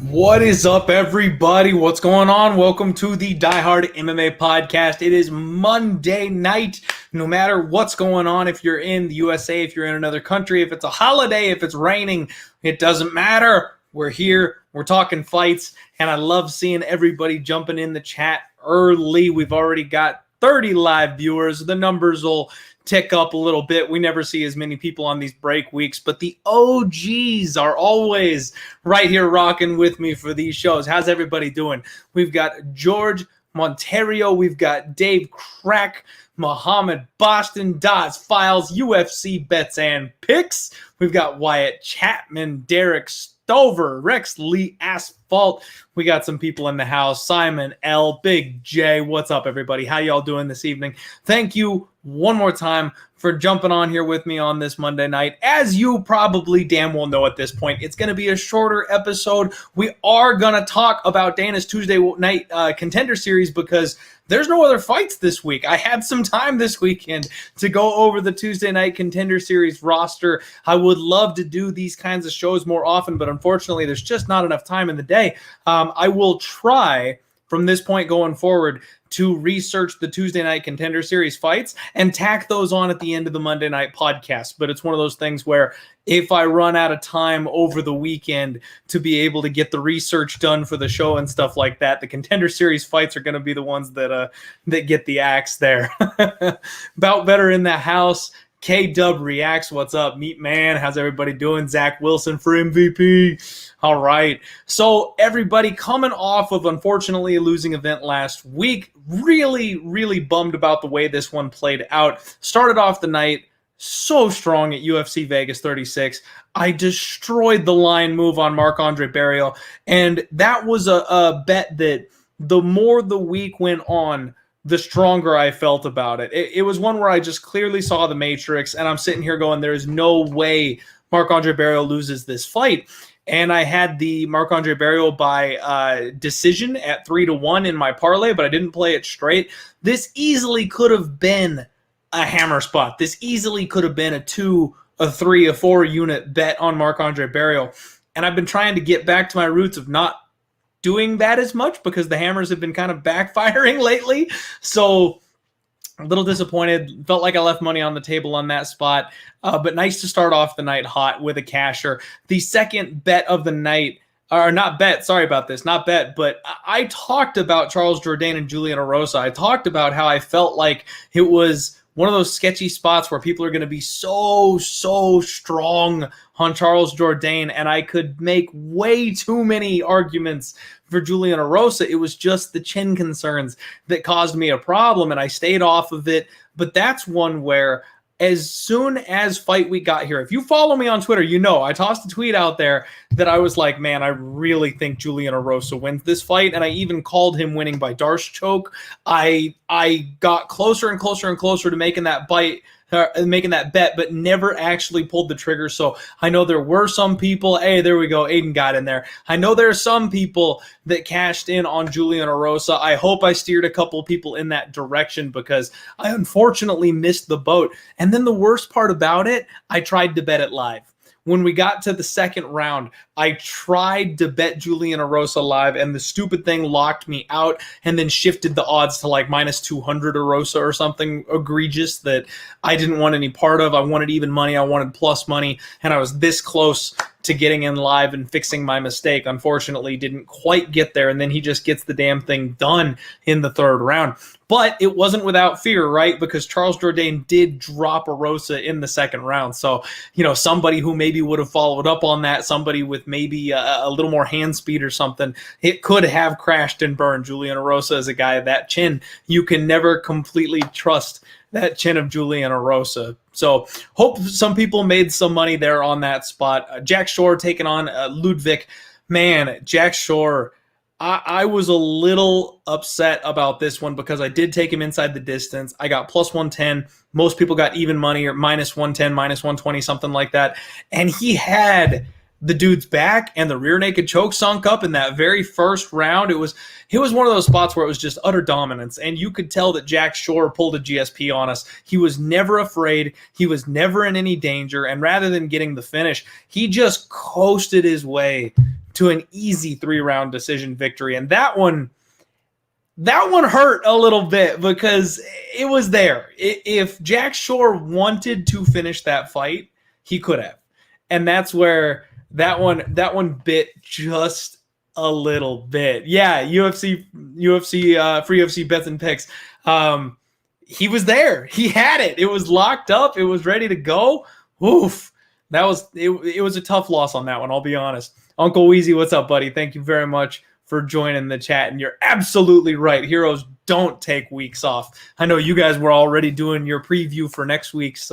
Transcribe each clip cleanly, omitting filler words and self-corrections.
What is up, everybody? What's going on? Welcome to the Die Hard MMA podcast. It is Monday night. No matter what's going on, if you're in the USA, if you're in another country, if it's a holiday, if it's raining, it doesn't matter. We're here. We're talking fights, and I love seeing everybody jumping in the chat early. We've already got 30 live viewers. The numbers will tick up a little bit. We never see as many people on these break weeks, but the OGs are always right here rocking with me for these shows. How's everybody doing? We've got George Monterio, we've got Dave Crack, Muhammad Boston, Dots Files, UFC Bets and Picks. We've got Wyatt Chapman, Derek Stover, Rex Lee Asphalt. We got some people in the house. Simon L, Big J. What's up, everybody? How y'all doing this evening? Thank you one more time for jumping on here with me on this Monday night. As you probably damn well know at this point, it's going to be a shorter episode. We are going to talk about Dana's Tuesday night Contender Series because there's no other fights this week. I had some time this weekend to go over the Tuesday night Contender Series roster. I would love to do these kinds of shows more often, but unfortunately, there's just not enough time in the day. I will try from this point going forward to research the Tuesday night Contender Series fights and tack those on at the end of the Monday night podcast. But it's one of those things where if I run out of time over the weekend to be able to get the research done for the show and stuff like that, the Contender Series fights are going to be the ones that get the axe there. About better in the house. K-Dub Reacts, what's up? Meat Man, how's everybody doing? Zach Wilson for MVP. All right. So everybody coming off of, unfortunately, a losing event last week. Really bummed about the way this one played out. Started off the night so strong at UFC Vegas 36. I destroyed the line move on Marc-Andre Barrios, and that was a bet that the more the week went on, the stronger I felt about it. It was one where I just clearly saw the Matrix, and I'm sitting here going, there's no way Marc-Andre Barrios loses this fight. And I had the Marc-Andre Barrios by decision at 3-1 in my parlay, but I didn't play it straight. This easily could have been a hammer spot. This easily could have been a 2, a 3, a 4 unit bet on Marc-Andre Barrios. And I've been trying to get back to my roots of not doing that as much because the hammers have been kind of backfiring lately. So a little disappointed. Felt like I left money on the table on that spot. But nice to start off the night hot with a casher. The second bet of the night, or not bet, sorry about this, not bet, but I talked about Charles Jourdain and Julian Erosa. I talked about how I felt like it was one of those sketchy spots where people are going to be so strong on Charles Jourdain, and I could make way too many arguments for Julian Erosa. It was just the chin concerns that caused me a problem, and I stayed off of it. But that's one where as soon as fight week got here, if you follow me on Twitter, you know I tossed a tweet out there that I was like, man, I really think Julian Erosa wins this fight, and I even called him winning by Darce choke. I got closer and closer to making that bet, but never actually pulled the trigger. So I know there were some people, hey, there we go, Aiden got in there. I know there are some people that cashed in on Julian Erosa. I hope I steered a couple people in that direction because I unfortunately missed the boat. And then the worst part about it, I tried to bet it live. When we got to the second round, I tried to bet Julian Erosa live, and the stupid thing locked me out and then shifted the odds to like minus 200 Erosa or something egregious that I didn't want any part of. I wanted even money. I wanted plus money, and I was this close to getting in live and fixing my mistake. Unfortunately, didn't quite get there, and then he just gets the damn thing done in the third round. But it wasn't without fear, right? Because Charles Jourdain did drop Erosa in the second round. So, somebody who maybe would have followed up on that, somebody with maybe a little more hand speed or something, it could have crashed and burned. Julian Erosa is a guy of that chin. You can never completely trust that chin of Julian Erosa. So hope some people made some money there on that spot. Jack Shore taking on Ludwig. Man, Jack Shore, I was a little upset about this one because I did take him inside the distance. I got plus 110. Most people got even money or minus 110, minus 120, something like that. And he had the dude's back and the rear naked choke sunk up in that very first round. It was one of those spots where it was just utter dominance, and you could tell that Jack Shore pulled a GSP on us. He was never afraid. He was never in any danger, and rather than getting the finish, he just coasted his way to an easy 3-round decision victory. And that one hurt a little bit because it was there. If Jack Shore wanted to finish that fight, he could have. And that's where that one bit just a little bit. Yeah, UFC free UFC bets and picks. He was there. He had it. It was locked up. It was ready to go. Oof. That was it was a tough loss on that one, I'll be honest. Uncle Weezy, what's up, buddy? Thank you very much for joining the chat. And you're absolutely right. Heroes don't take weeks off. I know you guys were already doing your preview for next week's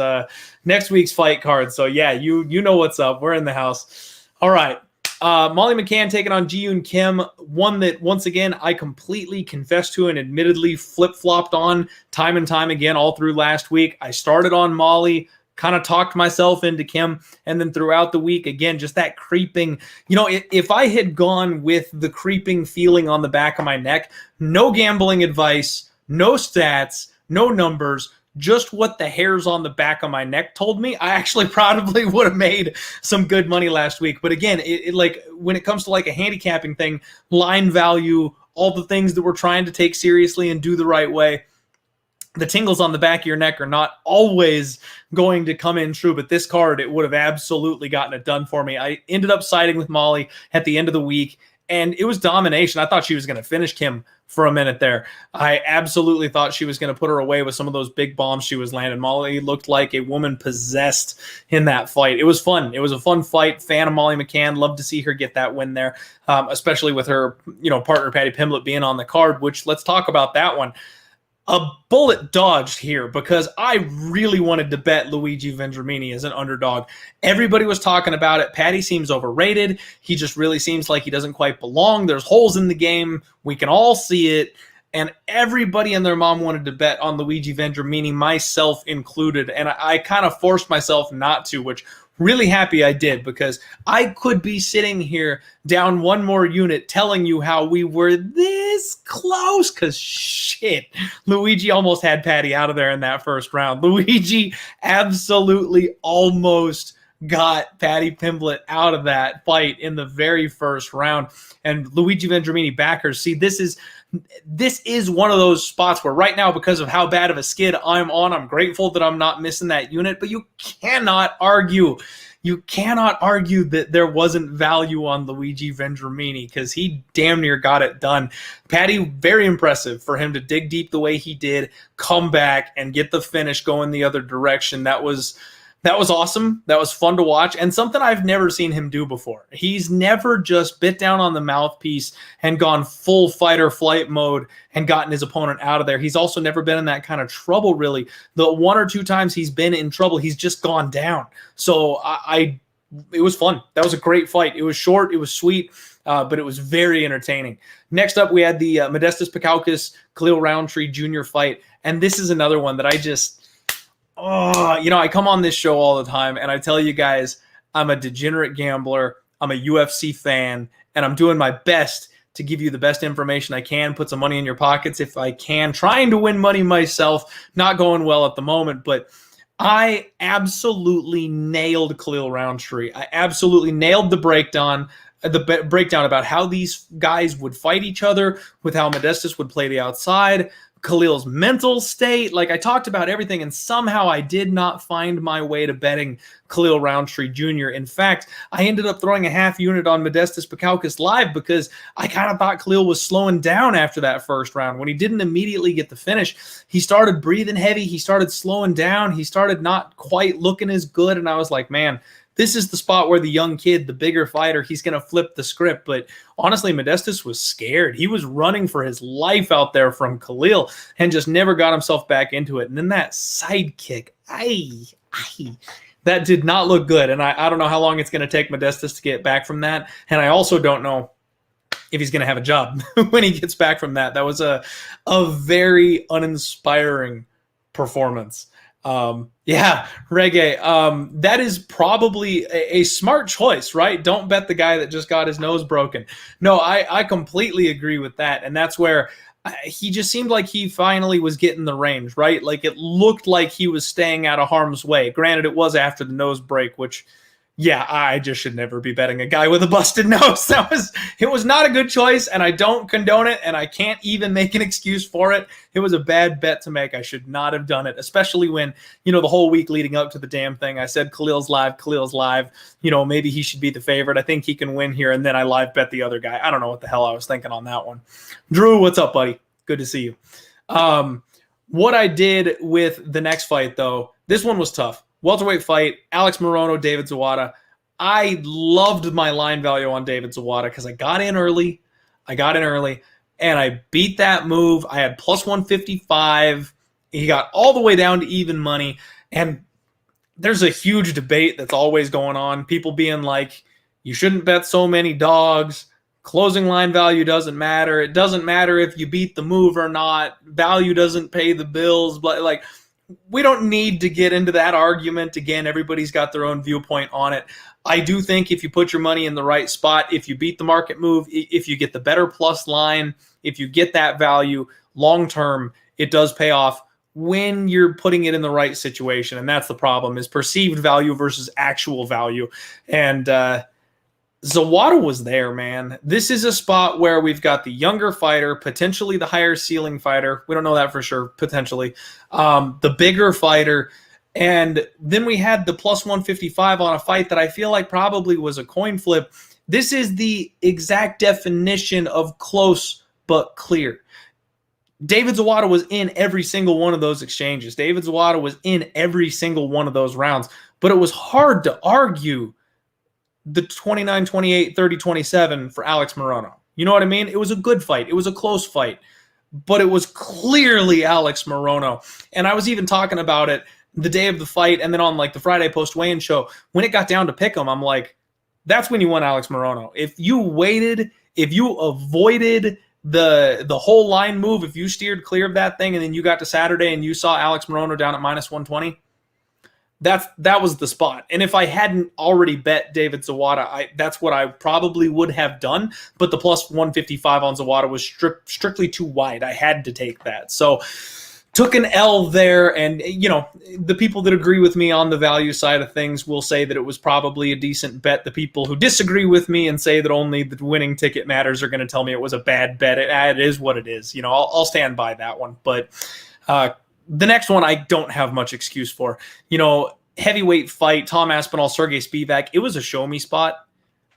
fight card. So yeah, you know what's up. We're in the house. All right. Molly McCann taking on Ji-Yoon Kim, one that, once again, I completely confessed to and admittedly flip-flopped on time and time again all through last week. I started on Molly, kind of talked myself into Kim, and then throughout the week, again, just that creeping. If I had gone with the creeping feeling on the back of my neck, no gambling advice, no stats, no numbers, just what the hairs on the back of my neck told me, I actually probably would have made some good money last week. But again, like when it comes to like a handicapping thing, line value, all the things that we're trying to take seriously and do the right way, the tingles on the back of your neck are not always going to come in true. But this card, it would have absolutely gotten it done for me. I ended up siding with Molly at the end of the week, and it was domination. I thought she was going to finish Kim for a minute there. I absolutely thought she was going to put her away with some of those big bombs she was landing. Molly looked like a woman possessed in that fight. It was fun. It was a fun fight. Fan of Molly McCann. Love to see her get that win there, especially with her partner Patty Pimblett being on the card, which let's talk about that one. A bullet dodged here because I really wanted to bet Luigi Vendramini as an underdog. Everybody was talking about it. Patty seems overrated. He just really seems like he doesn't quite belong. There's holes in the game. We can all see it. And everybody and their mom wanted to bet on Luigi Vendramini, myself included. And I kind of forced myself not to, which really happy I did, because I could be sitting here down one more unit telling you how we were this close, because shit, Luigi almost had Patty out of there in that first round. Luigi absolutely almost got Patty Pimblett out of that fight in the very first round. And Luigi Vendramini backers, see, this is one of those spots where right now, because of how bad of a skid I'm on, I'm grateful that I'm not missing that unit, but you cannot argue. You cannot argue that there wasn't value on Luigi Vendramini, because he damn near got it done. Patty, very impressive for him to dig deep the way he did, come back and get the finish going the other direction. That was awesome. That was fun to watch, and something I've never seen him do before. He's never just bit down on the mouthpiece and gone full fight or flight mode and gotten his opponent out of there. He's also never been in that kind of trouble, really. The one or two times he's been in trouble, he's just gone down. So it was fun. That was a great fight. It was short, it was sweet, but it was very entertaining. Next up, we had the Modestas Pakauskas Khalil Roundtree Jr. fight, and this is another one that I come on this show all the time, and I tell you guys, I'm a degenerate gambler, I'm a UFC fan, and I'm doing my best to give you the best information I can, put some money in your pockets if I can, trying to win money myself, not going well at the moment, but I absolutely nailed Khalil Roundtree. I absolutely nailed the breakdown about how these guys would fight each other, with how Modestas would play the outside, Khalil's mental state. Like, I talked about everything, and somehow I did not find my way to betting Khalil Roundtree Jr. In fact, I ended up throwing a half unit on Modestas Pakauskas live because I kind of thought Khalil was slowing down after that first round. When he didn't immediately get the finish, he started breathing heavy, he started slowing down, he started not quite looking as good, and I was like, man, this is the spot where the young kid, the bigger fighter, he's going to flip the script. But honestly, Modestas was scared. He was running for his life out there from Khalil and just never got himself back into it. And then that side kick, that did not look good. And I don't know how long it's going to take Modestas to get back from that. And I also don't know if he's going to have a job when he gets back from that. That was a very uninspiring performance. Reggae. That is probably a smart choice, right? Don't bet the guy that just got his nose broken. No, I completely agree with that. And that's where he just seemed like he finally was getting the range, right? Like, it looked like he was staying out of harm's way. Granted, it was after the nose break, which Yeah, I just should never be betting a guy with a busted nose. It was not a good choice, and I don't condone it, and I can't even make an excuse for it. It was a bad bet to make. I should not have done it, especially when, the whole week leading up to the damn thing, I said Khalil's live. Maybe he should be the favorite. I think he can win here, and then I live bet the other guy. I don't know what the hell I was thinking on that one. Drew, what's up, buddy? Good to see you. What I did with the next fight, though, this one was tough. Welterweight fight, Alex Morono, David Zawada. I loved my line value on David Zawada because I got in early, and I beat that move. I had plus 155. He got all the way down to even money, and there's a huge debate that's always going on. People being like, you shouldn't bet so many dogs. Closing line value doesn't matter. It doesn't matter if you beat the move or not. Value doesn't pay the bills. But we don't need to get into that argument. Again, everybody's got their own viewpoint on it. I do think if you put your money in the right spot, if you beat the market move, if you get the better plus line, if you get that value long term, it does pay off when you're putting it in the right situation. And that's the problem, is perceived value versus actual value. And Zawada was there, man. This is a spot where we've got the younger fighter, potentially the higher ceiling fighter. We don't know that for sure, potentially. The bigger fighter. And then we had the plus 155 on a fight that I feel like probably was a coin flip. This is the exact definition of close but clear. David Zawada was in every single one of those exchanges. David Zawada was in every single one of those rounds. But it was hard to argue the 29-28, 30-27 for Alex Morono. You know what I mean? It was a good fight. It was a close fight. But it was clearly Alex Morono. And I was even talking about it the day of the fight and then on the Friday post-weigh-in show. When it got down to pick 'em, I'm like, that's when you won Alex Morono. If you waited, if you avoided the whole line move, if you steered clear of that thing and then you got to Saturday and you saw Alex Morono down at minus 120, that was the spot. And if I hadn't already bet David Zawada, that's what I probably would have done. But the plus 155 on Zawada was strictly too wide. I had to take that. So took an L there. And, the people that agree with me on the value side of things will say that it was probably a decent bet. The people who disagree with me and say that only the winning ticket matters are going to tell me it was a bad bet. It is what it is. I'll stand by that one. But the next one I don't have much excuse for. Heavyweight fight, Tom Aspinall, Sergey Spivak. It was a show me spot.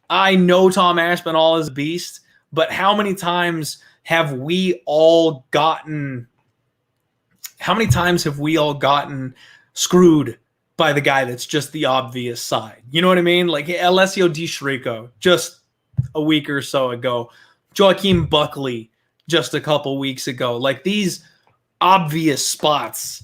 I know Tom Aspinall is a beast, but how many times have we all gotten screwed by the guy that's just the obvious side? You know what I mean? Like Alessio Di Chirico just a week or so ago. Joaquin Buckley just a couple weeks ago. These obvious spots,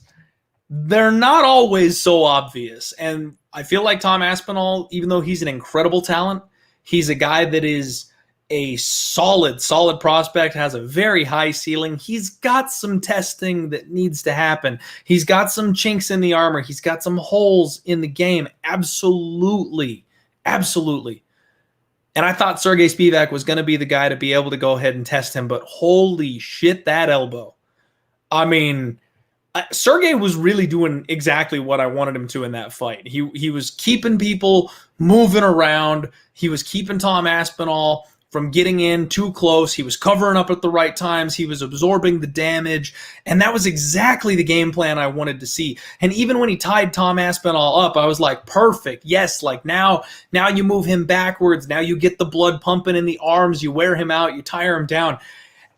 they're not always so obvious. And I feel like Tom Aspinall, even though he's an incredible talent, he's a guy that is a solid prospect, has a very high ceiling. He's got some testing that needs to happen. He's got some chinks in the armor. He's got some holes in the game. Absolutely. And I thought Sergey Spivak was going to be the guy to be able to go ahead and test him, but holy shit, that elbow. I mean, Sergey was really doing exactly what I wanted him to in that fight. He was keeping people moving around. He was keeping Tom Aspinall from getting in too close. He was covering up at the right times. He was absorbing the damage. And that was exactly the game plan I wanted to see. And even when he tied Tom Aspinall up, I was like, perfect. Yes, now you move him backwards. Now you get the blood pumping in the arms. You wear him out. You tire him down.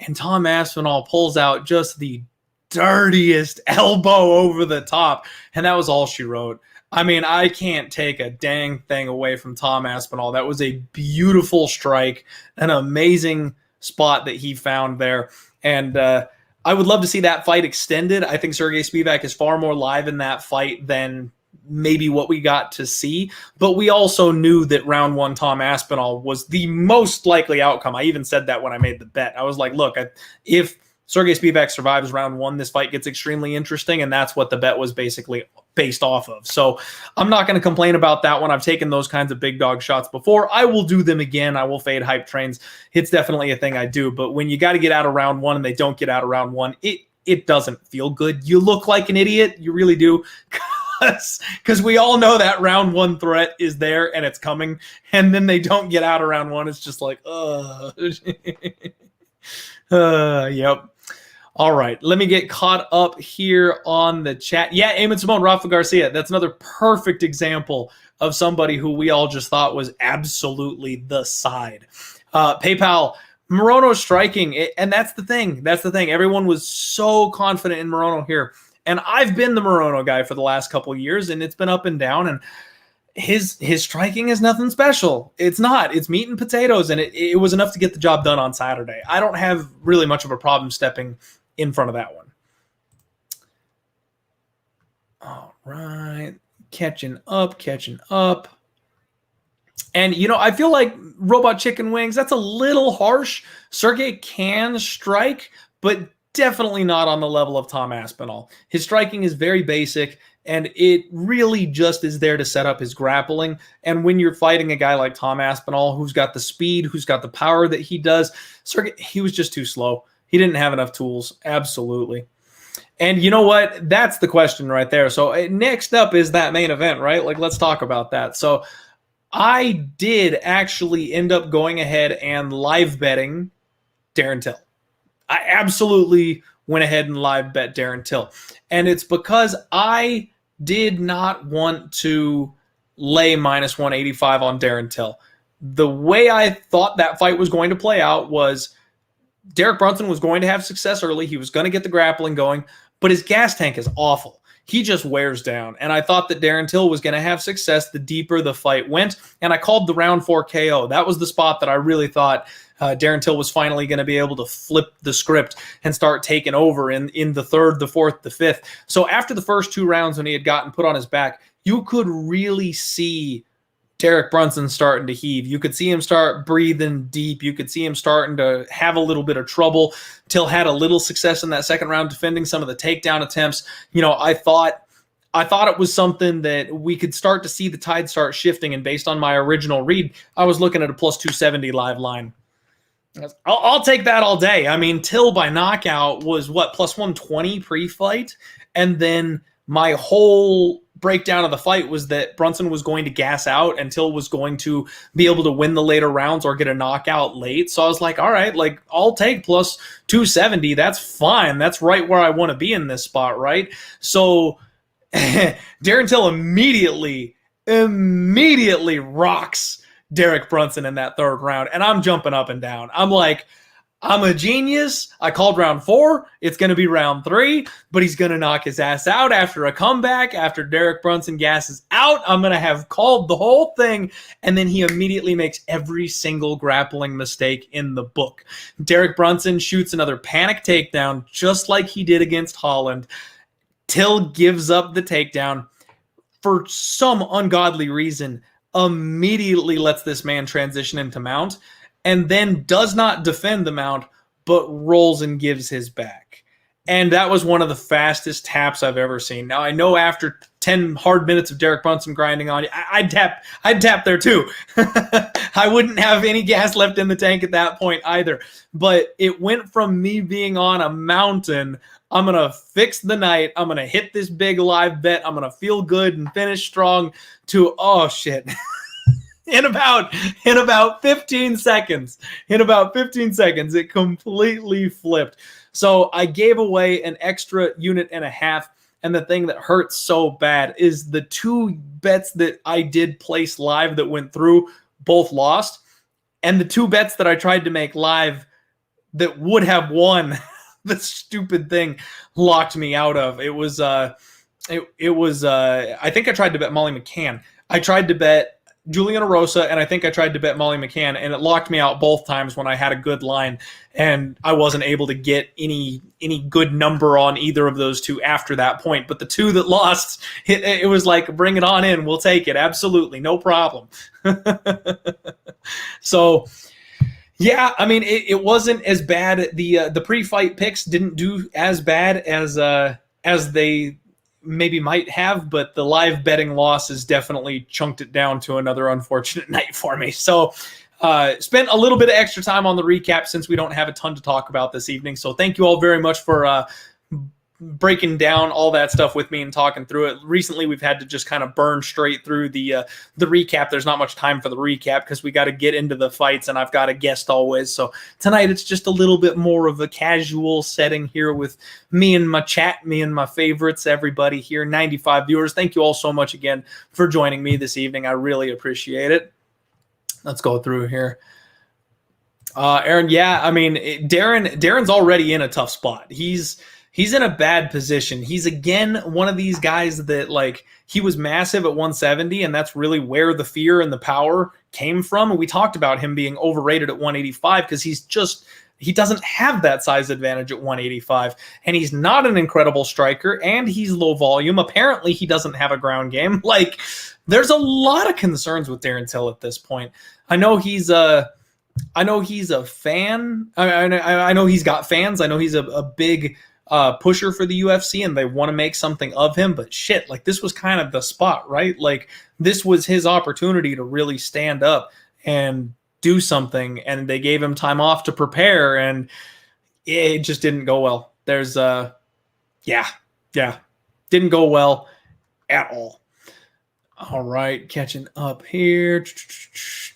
And Tom Aspinall pulls out just the dirtiest elbow over the top. And that was all she wrote. I mean, I can't take a dang thing away from Tom Aspinall. That was a beautiful strike, an amazing spot that he found there. And I would love to see that fight extended. I think Sergey Spivak is far more live in that fight than maybe what we got to see. But we also knew that round one Tom Aspinall was the most likely outcome. I even said that when I made the bet. I was like, look, if Sergey Spivak survives round one, this fight gets extremely interesting, and that's what the bet was basically based off of. So I'm not going to complain about that one. I've taken those kinds of big dog shots before. I will do them again. I will fade hype trains. It's definitely a thing I do. But when you got to get out of round one and they don't get out of round one, it doesn't feel good. You look like an idiot. You really do. because we all know that round one threat is there and it's coming, and then they don't get out of round one. It's just like, yep. All right, let me get caught up here on the chat. Yeah, Eamon Simone, Rafa Garcia. That's another perfect example of somebody who we all just thought was absolutely the side. PayPal, Morono striking, and that's the thing. That's the thing. Everyone was so confident in Morono here. And I've been the Morono guy for the last couple of years, and it's been up and down. And his striking is nothing special. It's not. It's meat and potatoes, and it was enough to get the job done on Saturday. I don't have really much of a problem stepping in front of that one. All right. Catching up. And, I feel like Robot Chicken Wings, that's a little harsh. Sergey can strike, but definitely not on the level of Tom Aspinall. His striking is very basic, and it really just is there to set up his grappling. And when you're fighting a guy like Tom Aspinall, who's got the speed, who's got the power that he does, Sergey, he was just too slow. He didn't have enough tools. Absolutely. And you know what? That's the question right there. So next up is that main event, right? Like, let's talk about that. So I did actually end up going ahead and live betting Darren Till. I absolutely went ahead and live bet Darren Till. And it's because I did not want to lay minus 185 on Darren Till. The way I thought that fight was going to play out was Derek Brunson was going to have success early. He was going to get the grappling going, but his gas tank is awful. He just wears down. And I thought that Darren Till was going to have success the deeper the fight went. And I called the round 4 KO. That was the spot that I really thought Darren Till was finally going to be able to flip the script and start taking over in the third, the fourth, the fifth. So after the first 2 rounds, when he had gotten put on his back, you could really see Derek Brunson starting to heave. You could see him start breathing deep. You could see him starting to have a little bit of trouble. Till had a little success in that second round defending some of the takedown attempts. I thought it was something that we could start to see the tide start shifting. And based on my original read, I was looking at a plus 270 live line. I'll take that all day. I mean, Till by knockout was what, plus 120 pre-fight? And then my whole breakdown of the fight was that Brunson was going to gas out and Till was going to be able to win the later rounds or get a knockout late. So I was like, all right, like I'll take plus 270. That's fine. That's right where I want to be in this spot, right? So Darren Till immediately rocks Derek Brunson in that third round. And I'm jumping up and down. I'm like, I'm a genius. I called round 4. It's going to be round 3, but he's going to knock his ass out after a comeback. After Derek Brunson gasses out, I'm going to have called the whole thing. And then he immediately makes every single grappling mistake in the book. Derek Brunson shoots another panic takedown, just like he did against Holland. Till gives up the takedown for some ungodly reason, immediately lets this man transition into mount, and then does not defend the mount, but rolls and gives his back. And that was one of the fastest taps I've ever seen. Now, I know after 10 hard minutes of Derek Brunson grinding on you, I'd tap there too. I wouldn't have any gas left in the tank at that point either. But it went from me being on a mountain, I'm going to fix the night, I'm going to hit this big live bet, I'm going to feel good and finish strong, to, oh shit. In about 15 seconds, it completely flipped. So I gave away an extra unit and a half. And the thing that hurts so bad is the 2 bets that I did place live that went through both lost. And the 2 bets that I tried to make live that would have won, the stupid thing locked me out of. It was, I think I tried to bet Molly McCann. I tried to bet Juliana Rosa, and I think I tried to bet Molly McCann, and it locked me out both times when I had a good line, and I wasn't able to get any good number on either of those 2 after that point. But the 2 that lost, it was like, bring it on in, we'll take it, absolutely, no problem. So, yeah, I mean, it wasn't as bad. The pre-fight picks didn't do as bad as they maybe might have, but the live betting losses definitely chunked it down to another unfortunate night for me. So spent a little bit of extra time on the recap since we don't have a ton to talk about this evening. So thank you all very much for breaking down all that stuff with me and talking through it. Recently, we've had to just kind of burn straight through the recap. There's not much time for the recap because we got to get into the fights, and I've got a guest always. So tonight, it's just a little bit more of a casual setting here with me and my chat, me and my favorites, everybody here, 95 viewers. Thank you all so much again for joining me this evening. I really appreciate it. Let's go through here. Aaron, yeah, I mean, Darren's already in a tough spot. He's in a bad position. He's again one of these guys that, like, he was massive at 170, and that's really where the fear and the power came from. And we talked about him being overrated at 185 because he doesn't have that size advantage at 185, and he's not an incredible striker, and he's low volume. Apparently, he doesn't have a ground game. Like, there's a lot of concerns with Darren Till at this point. I know he's a fan. I know he's got fans. I know he's a big pusher for the UFC, and they want to make something of him. But shit, like, this was kind of the spot, right? Like, this was his opportunity to really stand up and do something, and they gave him time off to prepare, and it just didn't go well. There's didn't go well at all. All right, catching up here.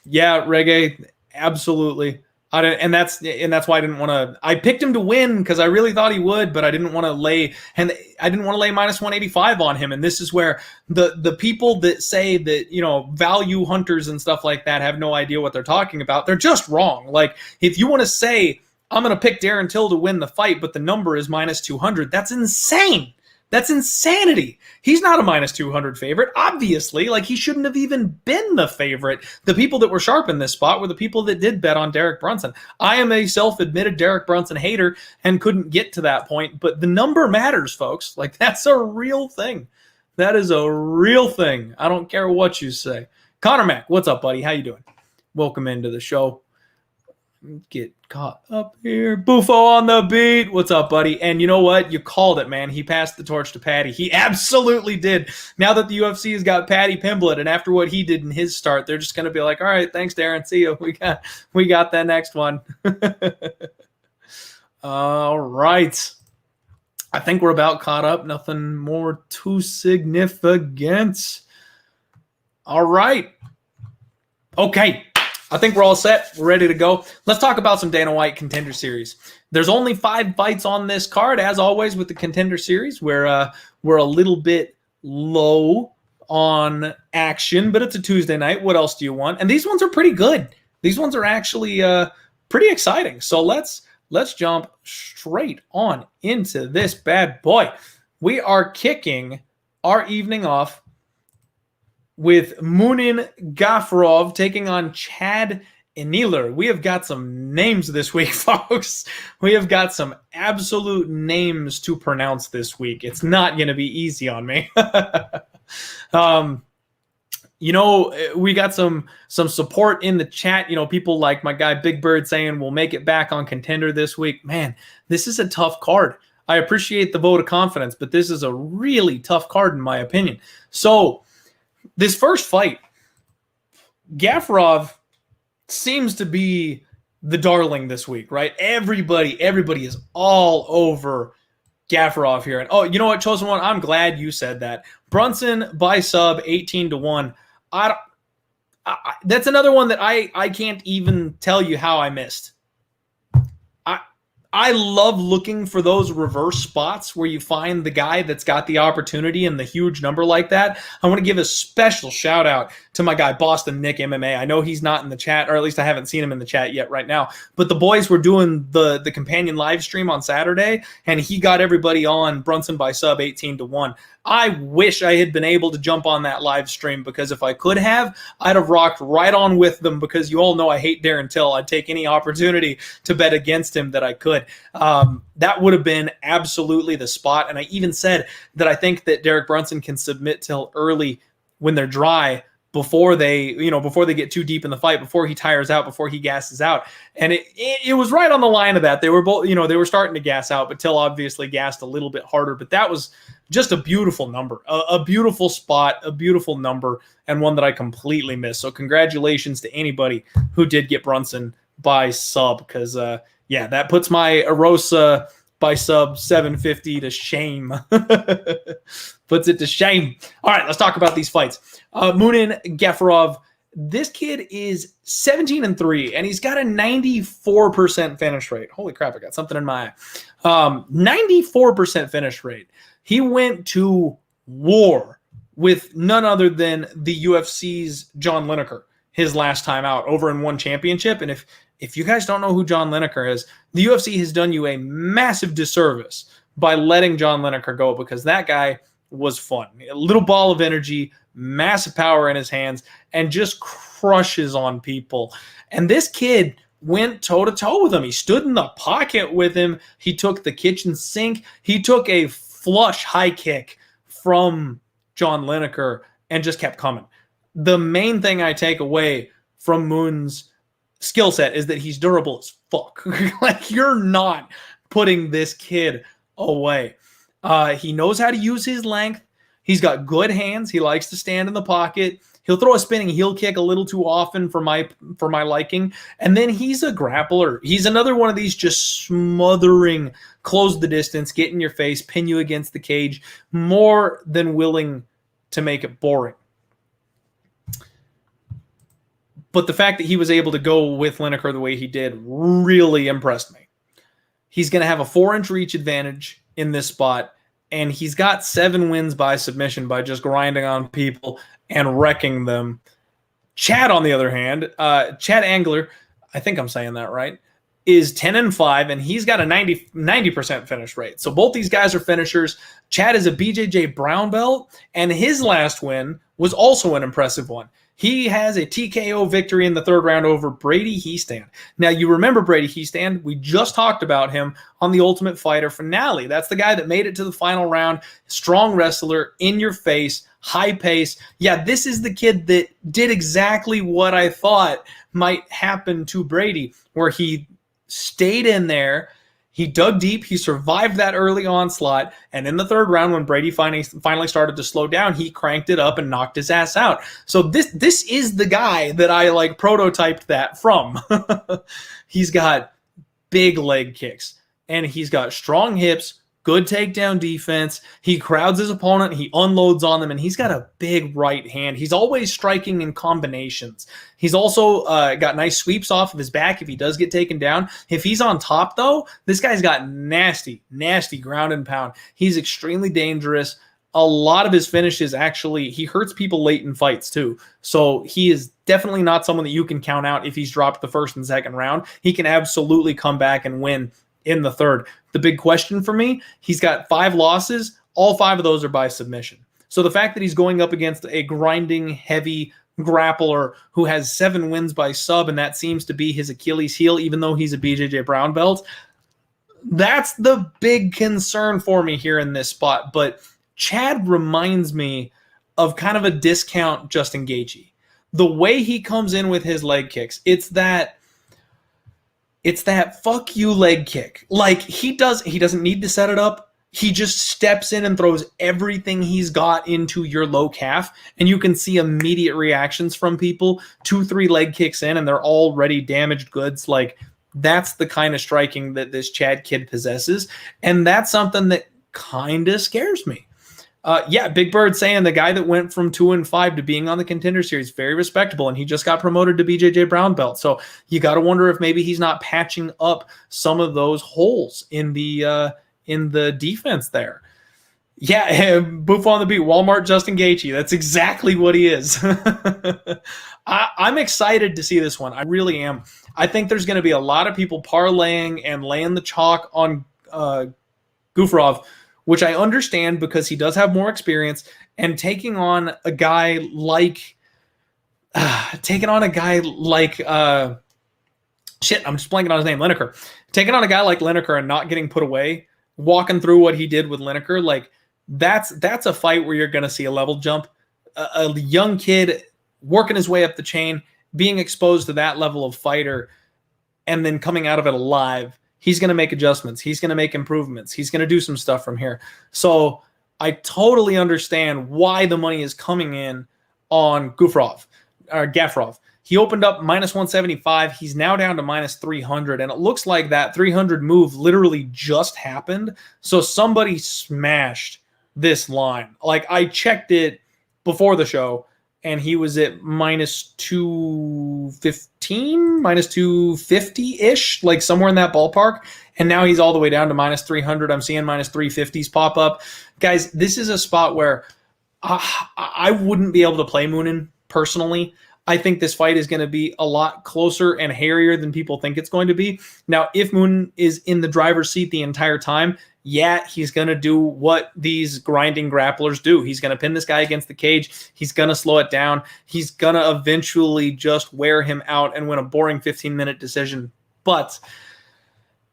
Yeah, Reggae, absolutely. And that's why I didn't want to. I picked him to win because I really thought he would, but I didn't want to lay minus 185 on him. And this is where the people that say that, you know, value hunters and stuff like that have no idea what they're talking about. They're just wrong. Like, if you want to say I'm going to pick Darren Till to win the fight, but the number is minus 200, that's insane. That's insanity. He's not a minus 200 favorite, obviously. Like, he shouldn't have even been the favorite. The people that were sharp in this spot were the people that did bet on Derek Brunson. I am a self-admitted Derek Brunson hater and couldn't get to that point, but the number matters, folks. Like, that's a real thing. That is a real thing. I don't care what you say. Connor Mack, what's up, buddy? How you doing? Welcome into the show. Get caught up here. Buffo on the beat. What's up, buddy? And you know what? You called it, man. He passed the torch to Patty. He absolutely did. Now that the UFC has got Patty Pimblett, and after what he did in his start, they're just going to be like, all right, thanks, Darren. See you. We got that next one. All right. I think we're about caught up. Nothing more too significant. All right. Okay. I think we're all set. We're ready to go. Let's talk about some Dana White Contender Series. There's only 5 fights on this card, as always with the Contender Series. We're a little bit low on action, but it's a Tuesday night. What else do you want? And these ones are pretty good. These ones are actually pretty exciting. So let's jump straight on into this bad boy. We are kicking our evening off with Munin Gafurov taking on Chad Eniler. We have got some names this week, folks. We have got some absolute names to pronounce this week. It's not going to be easy on me. You know, we got some support in the chat. You know, people like my guy Big Bird saying we'll make it back on Contender this week. Man, this is a tough card. I appreciate the vote of confidence, but this is a really tough card in my opinion. So, this first fight, Gafurov seems to be the darling this week, right? Everybody is all over Gafurov here. And, oh, you know what, Chosen One? I'm glad you said that. Brunson by sub 18-1. That's another one that I can't even tell you how I missed. I love looking for those reverse spots where you find the guy that's got the opportunity and the huge number like that. I want to give a special shout out to my guy Boston Nick MMA. I know he's not in the chat, or at least I haven't seen him in the chat yet right now. But the boys were doing the companion live stream on Saturday, and he got everybody on Brunson by sub 18-1. I wish I had been able to jump on that live stream, because if I could have, I'd have rocked right on with them, because you all know I hate Darren Till. I'd take any opportunity to bet against him that I could. That would have been absolutely the spot. And I even said that I think that Derek Brunson can submit Till early when they're dry, before they get too deep in the fight, before he tires out, before he gasses out. And it was right on the line of that. They were both, they were starting to gas out, but Till obviously gassed a little bit harder. But that was just a beautiful number, a beautiful spot, a beautiful number, and one that I completely missed. So congratulations to anybody who did get Brunson by sub, because that puts my Erosa by sub 750 to shame. Puts it to shame. All right, let's talk about these fights. Munin Gafarov. This kid is 17-3, and he's got a 94% finish rate. Holy crap, I got something in my eye. 94% finish rate. He went to war with none other than the UFC's John Lineker his last time out over in one championship. And if you guys don't know who John Lineker is, the UFC has done you a massive disservice by letting John Lineker go, because that guy was fun. A little ball of energy, massive power in his hands, and just crushes on people. And this kid went toe-to-toe with him. He stood in the pocket with him. He took the kitchen sink. He took a flush high kick from John Lineker and just kept coming. The main thing I take away from Moon's skill set is that he's durable as fuck. Like, you're not putting this kid away. He knows how to use his length. He's got good hands. He likes to stand in the pocket. He'll throw a spinning heel kick a little too often for my liking. And then he's a grappler. He's another one of these just smothering, close the distance, get in your face, pin you against the cage, more than willing to make it boring. But the fact that he was able to go with Lineker the way he did really impressed me. He's going to have a 4-inch reach advantage in this spot, and he's got 7 wins by submission by just grinding on people and wrecking them. Chad, on the other hand, Chad Angler, I think I'm saying that right, is 10-5, and he's got a 90% finish rate. So both these guys are finishers. Chad is a BJJ brown belt, and his last win was also an impressive one. He has a TKO victory in the 3rd round over Brady Heastand. Now, you remember Brady Heastand. We just talked about him on the Ultimate Fighter finale. That's the guy that made it to the final round. Strong wrestler, in your face, high pace. Yeah, this is the kid that did exactly what I thought might happen to Brady, where he stayed in there. He dug deep. He survived that early onslaught. And in the 3rd round, when Brady finally started to slow down, he cranked it up and knocked his ass out. So this is the guy that I prototyped that from. He's got big leg kicks, and he's got strong hips, good takedown defense. He crowds his opponent. He unloads on them, and he's got a big right hand. He's always striking in combinations. He's also got nice sweeps off of his back if he does get taken down. If he's on top, though, this guy's got nasty, nasty ground and pound. He's extremely dangerous. A lot of his finishes, actually, he hurts people late in fights, too. So he is definitely not someone that you can count out if he's dropped the 1st and 2nd round. He can absolutely come back and win in the 3rd. The big question for me, he's got 5 losses. All 5 of those are by submission. So the fact that he's going up against a grinding, heavy grappler who has 7 wins by sub, and that seems to be his Achilles heel, even though he's a BJJ brown belt, that's the big concern for me here in this spot. But Chad reminds me of kind of a discount Justin Gaethje. The way he comes in with his leg kicks, it's that fuck you leg kick. Like, he doesn't need to set it up. He just steps in and throws everything he's got into your low calf, and you can see immediate reactions from people. 2-3 leg kicks in, and they're already damaged goods. Like, that's the kind of striking that this Chad kid possesses, and that's something that kind of scares me. Yeah, Big Bird saying the guy that went from 2-5 to being on the Contender Series, very respectable, and he just got promoted to BJJ brown belt. So you got to wonder if maybe he's not patching up some of those holes in the defense there. Yeah, Boof on the beat, Walmart Justin Gaethje. That's exactly what he is. I'm excited to see this one. I really am. I think there's going to be a lot of people parlaying and laying the chalk on Gafarov, which I understand because he does have more experience, and taking on a guy like shit, I'm just blanking on his name, Lineker. Taking on a guy like Lineker and not getting put away, walking through what he did with Lineker, like that's a fight where you're going to see a level jump. A young kid working his way up the chain, being exposed to that level of fighter, and then coming out of it alive. He's going to make adjustments. He's going to make improvements. He's going to do some stuff from here. So I totally understand why the money is coming in on Gafarov. He opened up minus 175. He's now down to minus 300. And it looks like that 300 move literally just happened. So somebody smashed this line. Like, I checked it before the show, and he was at minus 215, minus 250-ish, like somewhere in that ballpark. And now he's all the way down to minus 300. I'm seeing minus 350s pop up. Guys, this is a spot where I wouldn't be able to play Moonin personally. I think this fight is going to be a lot closer and hairier than people think it's going to be. Now, if Moonin is in the driver's seat the entire time, yeah, he's going to do what these grinding grapplers do. He's going to pin this guy against the cage. He's going to slow it down. He's going to eventually just wear him out and win a boring 15-minute decision. But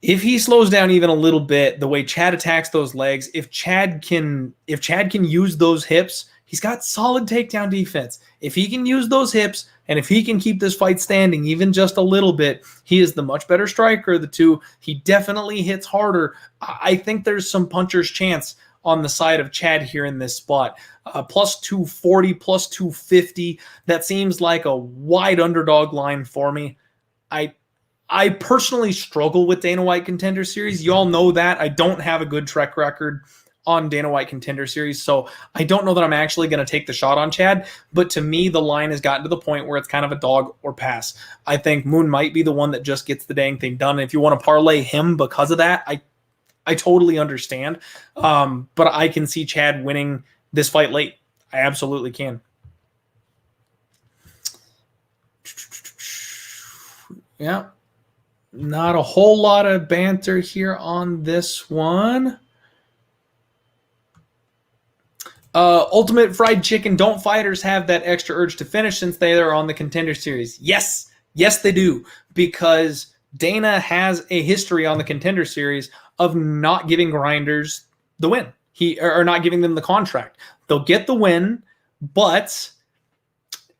if he slows down even a little bit, the way Chad attacks those legs, if Chad can use those hips, he's got solid takedown defense. If he can use those hips, and if he can keep this fight standing even just a little bit, he is the much better striker of the two. He definitely hits harder. I think there's some puncher's chance on the side of Chad here in this spot. Plus 240, plus 250. That seems like a wide underdog line for me. I personally struggle with Dana White Contender Series. You all know that. I don't have a good track record on Dana White Contender Series, so I don't know that I'm actually going to take the shot on Chad, but to me, the line has gotten to the point where it's kind of a dog or pass. I think Moon might be the one that just gets the dang thing done. If you want to parlay him because of that, I totally understand, but I can see Chad winning this fight late. I absolutely can. Yeah, not a whole lot of banter here on this one. Ultimate Fried Chicken, don't fighters have that extra urge to finish since they are on the Contender Series? Yes, they do, because Dana has a history on the Contender Series of not giving grinders the win. Or not giving them the contract. They'll get the win, but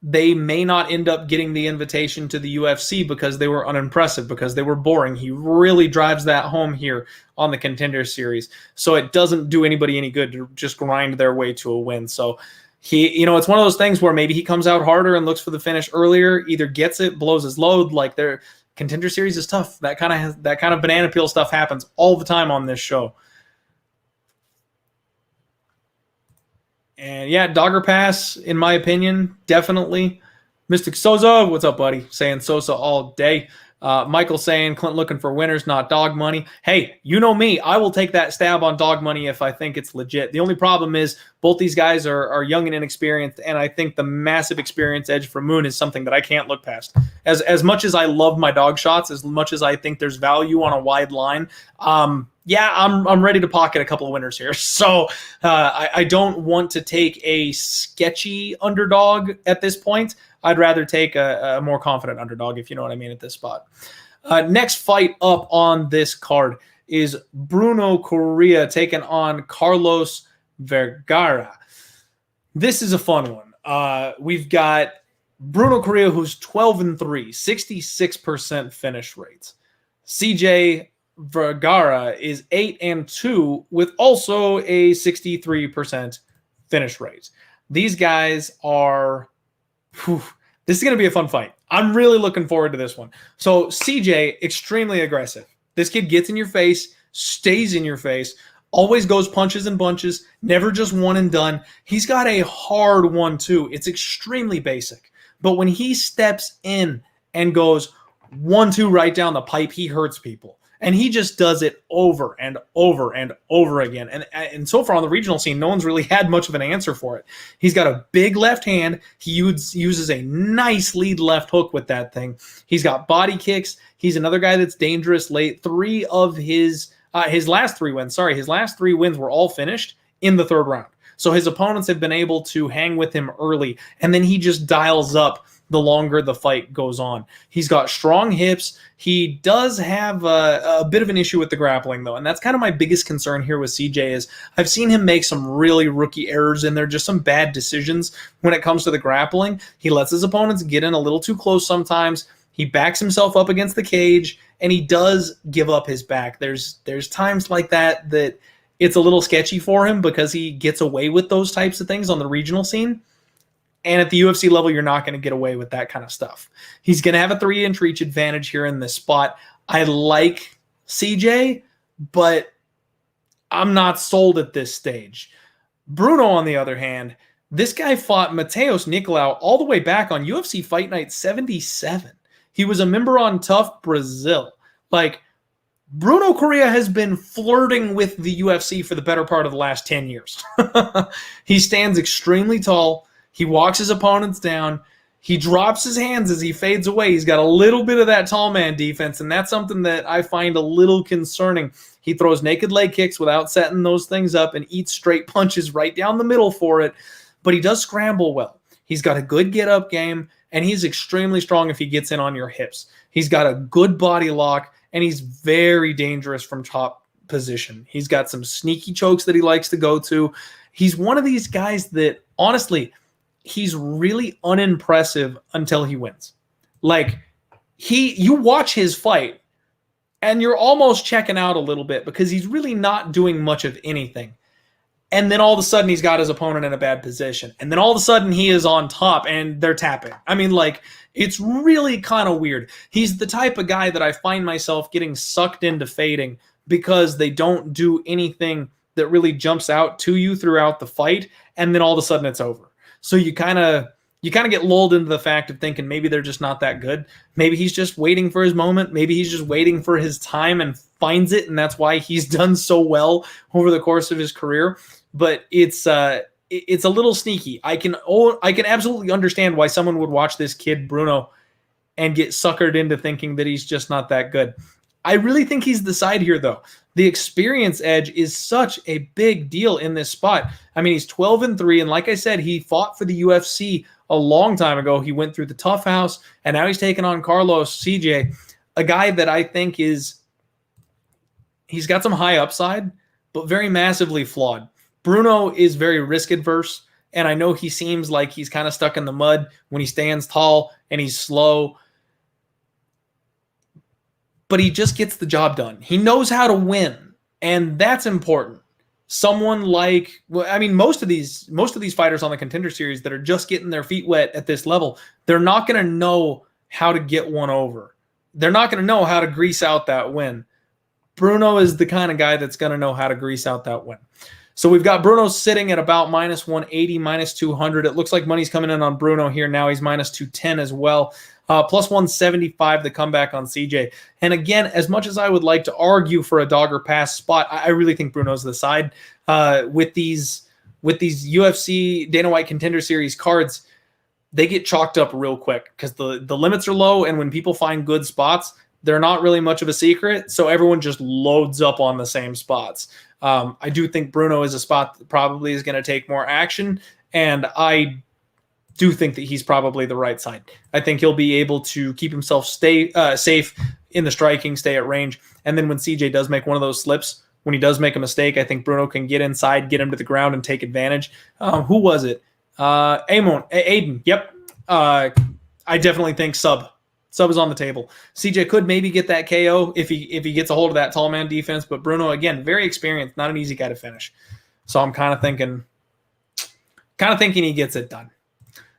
they may not end up getting the invitation to the UFC because they were unimpressive, because they were boring. He really drives that home here on the Contender Series. So it doesn't do anybody any good to just grind their way to a win. So it's one of those things where maybe he comes out harder and looks for the finish earlier, either gets it, blows his load. Like, their Contender Series is tough. That kind of banana peel stuff happens all the time on this show. And yeah, Dogger Pass, in my opinion, definitely. Mystic Sosa, what's up, buddy? Saying Sosa all day. Michael saying Clint looking for winners, not dog money. Hey, you know me. I will take that stab on dog money if I think it's legit. The only problem is both these guys are young and inexperienced, and I think the massive experience edge for Moon is something that I can't look past. As much as I love my dog shots, as much as I think there's value on a wide line, yeah, I'm ready to pocket a couple of winners here. So I don't want to take a sketchy underdog at this point. I'd rather take a more confident underdog, if you know what I mean, at this spot. Next fight up on this card is Bruno Correa taking on Carlos Vergara. This is a fun one. We've got Bruno Correa, who's 12-3, 66% finish rates. CJ Vergara is 8-2 with also a 63% finish rate. These guys are... this is going to be a fun fight. I'm really looking forward to this one. So CJ, extremely aggressive. This kid gets in your face, stays in your face, always goes punches and bunches, never just one and done. He's got a hard one too. It's extremely basic. But when he steps in and goes 1-2 right down the pipe, he hurts people. And he just does it over and over and over again. And so far on the regional scene, no one's really had much of an answer for it. He's got a big left hand. He uses a nice lead left hook with that thing. He's got body kicks. He's another guy that's dangerous late. Three of his last three wins were all finished in the third round. So his opponents have been able to hang with him early, and then he just dials up the longer the fight goes on. He's got strong hips. He does have a bit of an issue with the grappling, though, and that's kind of my biggest concern here with CJ is I've seen him make some really rookie errors, and they're just some bad decisions when it comes to the grappling. He lets his opponents get in a little too close sometimes. He backs himself up against the cage, and he does give up his back. There's times like that it's a little sketchy for him because he gets away with those types of things on the regional scene. And at the UFC level, you're not going to get away with that kind of stuff. He's going to have a 3-inch reach advantage here in this spot. I like CJ, but I'm not sold at this stage. Bruno, on the other hand, this guy fought Mateus Nicolau all the way back on UFC Fight Night 77. He was a member on Tough Brazil. Like, Bruno Correa has been flirting with the UFC for the better part of the last 10 years. He stands extremely tall. He walks his opponents down. He drops his hands as he fades away. He's got a little bit of that tall man defense, and that's something that I find a little concerning. He throws naked leg kicks without setting those things up and eats straight punches right down the middle for it, but he does scramble well. He's got a good get-up game, and he's extremely strong if he gets in on your hips. He's got a good body lock, and he's very dangerous from top position. He's got some sneaky chokes that he likes to go to. He's one of these guys that, honestly, he's really unimpressive until he wins. Like, you watch his fight, and you're almost checking out a little bit because he's really not doing much of anything. And then all of a sudden, he's got his opponent in a bad position. And then all of a sudden, he is on top, and they're tapping. I mean, like, it's really kind of weird. He's the type of guy that I find myself getting sucked into fading because they don't do anything that really jumps out to you throughout the fight, and then all of a sudden, it's over. So you kind of get lulled into the fact of thinking maybe they're just not that good. Maybe he's just waiting for his moment. Maybe he's just waiting for his time and finds it, and that's why he's done so well over the course of his career. But it's a little sneaky. I can absolutely understand why someone would watch this kid Bruno and get suckered into thinking that he's just not that good. I really think he's the side here, though. The experience edge is such a big deal in this spot. I mean, he's 12-3, and like I said, he fought for the UFC a long time ago. He went through the tough house, and now he's taking on Carlos CJ, a guy that I think he's got some high upside, but very massively flawed. Bruno is very risk adverse, and I know he seems like he's kind of stuck in the mud when he stands tall and he's slow, but he just gets the job done. He knows how to win, and that's important. Someone like, well, I mean, most of these fighters on the Contender Series that are just getting their feet wet at this level, they're not going to know how to get one over. They're not going to know how to grease out that win. Bruno is the kind of guy that's going to know how to grease out that win. So we've got Bruno sitting at about minus 180, minus 200. It looks like money's coming in on Bruno here now. He's minus 210 as well. Plus 175 the comeback on CJ. And again, as much as I would like to argue for a dog or pass spot, I really think Bruno's the side. With these UFC Dana White Contender Series cards, they get chalked up real quick because the limits are low, and when people find good spots, they're not really much of a secret, so everyone just loads up on the same spots. I do think Bruno is a spot that probably is going to take more action, and I do think that he's probably the right side. I think he'll be able to keep himself safe in the striking, stay at range, and then when CJ does make one of those slips, when he does make a mistake, I think Bruno can get inside, get him to the ground, and take advantage. Who was it? Aiden. Yep. I definitely think Sub is on the table. CJ could maybe get that KO if he gets a hold of that tall man defense, but Bruno, again, very experienced, not an easy guy to finish. So I'm kind of thinking he gets it done.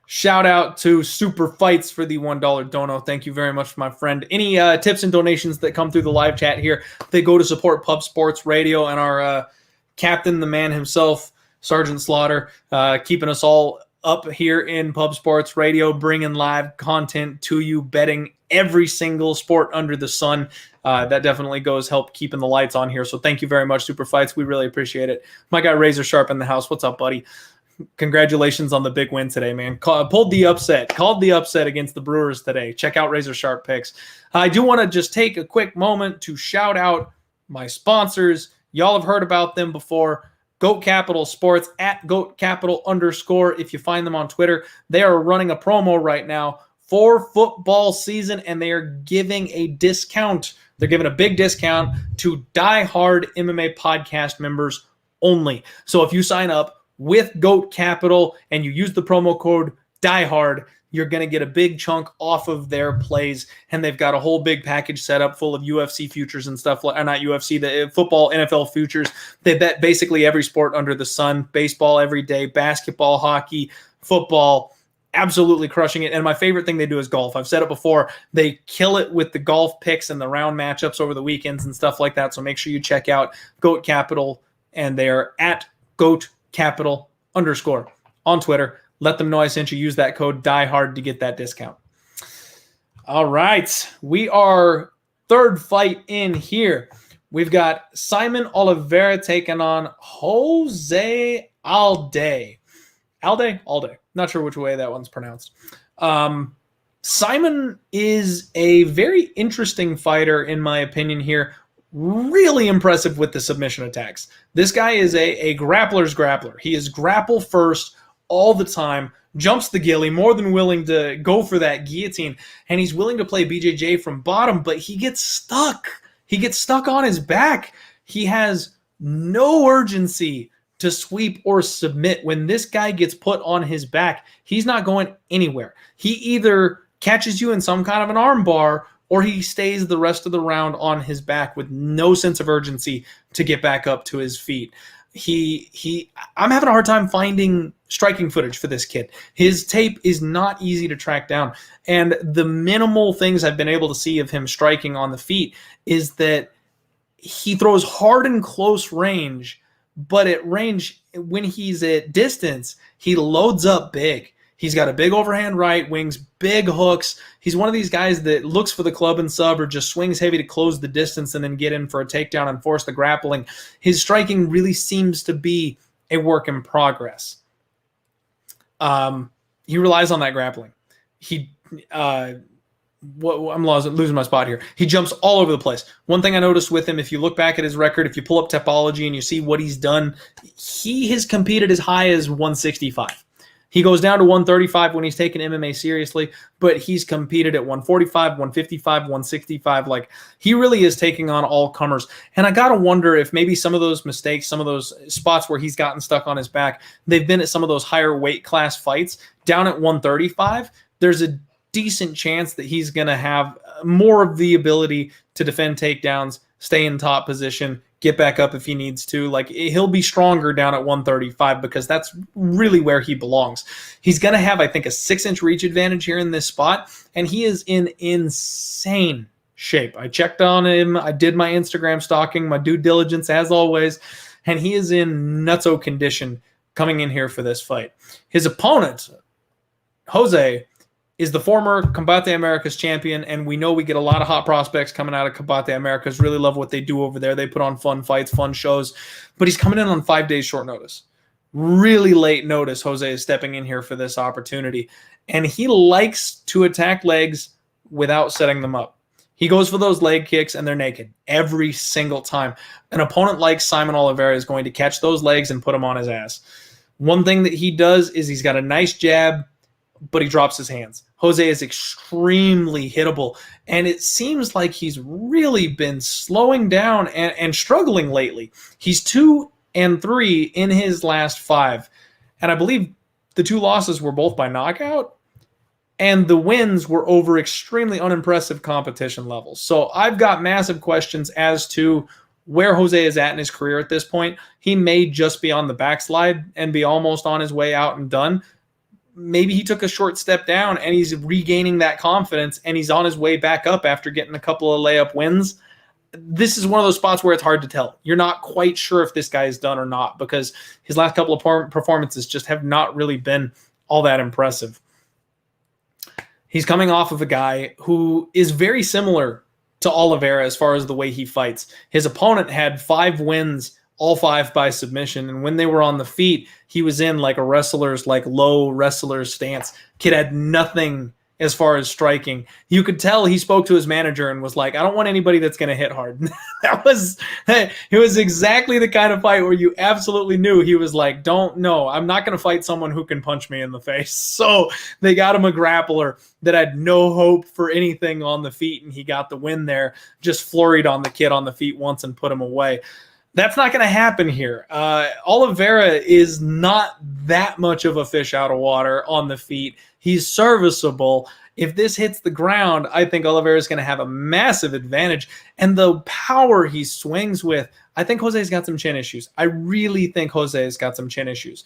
Shout out to Super Fights for the $1 dono. Thank you very much, my friend. Any tips and donations that come through the live chat here, they go to support Pub Sports Radio and our captain, the man himself, Sergeant Slaughter, keeping us all up here in Pub Sports Radio, bringing live content to you, betting every single sport under the sun. That definitely goes help keeping the lights on here. So thank you very much, Super Fights. We really appreciate it. My guy Razor Sharp in the house. What's up, buddy? Congratulations on the big win today, man. Called the upset against the Brewers today. Check out Razor Sharp Picks. I do want to just take a quick moment to shout out my sponsors. Y'all have heard about them before. Goat Capital Sports at Goat Capital _ if you find them on Twitter. They are running a promo right now for football season, and they are giving a discount. They're giving a big discount to diehard MMA podcast members only. So if you sign up with Goat Capital and you use the promo code DIEHARD, you're going to get a big chunk off of their plays, and they've got a whole big package set up full of UFC futures and stuff, not UFC, the football, NFL futures. They bet basically every sport under the sun, baseball every day, basketball, hockey, football, absolutely crushing it. And my favorite thing they do is golf. I've said it before. They kill it with the golf picks and the round matchups over the weekends and stuff like that. So make sure you check out GOAT Capital, and they're at GOAT Capital _ on Twitter. Let them know I sent you. Use that code DIEHARD to get that discount. All right. We are third fight in here. We've got Simon Oliveira taking on Jose Alday. Alday. Not sure which way that one's pronounced. Simon is a very interesting fighter, in my opinion here. Really impressive with the submission attacks. This guy is a grappler's grappler. He is grapple first all the time, jumps the gilly, more than willing to go for that guillotine, and he's willing to play BJJ from bottom, but he gets stuck. He gets stuck on his back. He has no urgency to sweep or submit. When this guy gets put on his back, he's not going anywhere. He either catches you in some kind of an arm bar, or he stays the rest of the round on his back with no sense of urgency to get back up to his feet. I'm having a hard time finding striking footage for this kid. His tape is not easy to track down. And the minimal things I've been able to see of him striking on the feet is that he throws hard and close range, but at range, when he's at distance, he loads up big. He's got a big overhand right, wings, big hooks. He's one of these guys that looks for the club and sub or just swings heavy to close the distance and then get in for a takedown and force the grappling. His striking really seems to be a work in progress. He relies on that grappling. I'm losing my spot here. He jumps all over the place. One thing I noticed with him, if you look back at his record, if you pull up Tapology and you see what he's done, he has competed as high as 165. He goes down to 135 when he's taking MMA seriously, but he's competed at 145, 155, 165. Like, he really is taking on all comers. And I got to wonder if maybe some of those mistakes, some of those spots where he's gotten stuck on his back, they've been at some of those higher weight class fights. Down at 135, there's a decent chance that he's going to have more of the ability to defend takedowns, stay in top position, get back up if he needs to. Like, he'll be stronger down at 135 because that's really where he belongs. He's going to have, I think, a 6-inch reach advantage here in this spot, and he is in insane shape. I checked on him. I did my Instagram stalking, my due diligence as always, and he is in nutso condition coming in here for this fight. His opponent, Jose, is the former Combate Americas champion, and we know we get a lot of hot prospects coming out of Combate Americas. Really love what they do over there. They put on fun fights, fun shows, but he's coming in on 5 days short notice. Really late notice, Jose is stepping in here for this opportunity, and he likes to attack legs without setting them up. He goes for those leg kicks, and they're naked every single time. An opponent like Simon Oliveira is going to catch those legs and put him on his ass. One thing that he does is he's got a nice jab, but he drops his hands. Jose is extremely hittable, and it seems like he's really been slowing down and struggling lately. He's 2-3 in his last 5, and I believe the 2 losses were both by knockout, and the wins were over extremely unimpressive competition levels. So I've got massive questions as to where Jose is at in his career at this point. He may just be on the backslide and be almost on his way out and done. Maybe he took a short step down and he's regaining that confidence and he's on his way back up after getting a couple of layup wins. This is one of those spots where it's hard to tell. You're not quite sure if this guy is done or not because his last couple of performances just have not really been all that impressive. He's coming off of a guy who is very similar to Oliveira as far as the way he fights. His opponent had 5 wins, all 5 by submission, and when they were on the feet, he was in like a wrestler's, like low wrestler's stance. Kid had nothing as far as striking. You could tell he spoke to his manager and was like, I don't want anybody that's going to hit hard. It was exactly the kind of fight where you absolutely knew he was like, I'm not going to fight someone who can punch me in the face. So they got him a grappler that had no hope for anything on the feet, and he got the win there, just flurried on the kid on the feet once and put him away. That's not going to happen here. Oliveira is not that much of a fish out of water on the feet. He's serviceable. If this hits the ground, I think Oliveira is going to have a massive advantage. And the power he swings with, I think Jose's got some chin issues. I really think Jose's got some chin issues.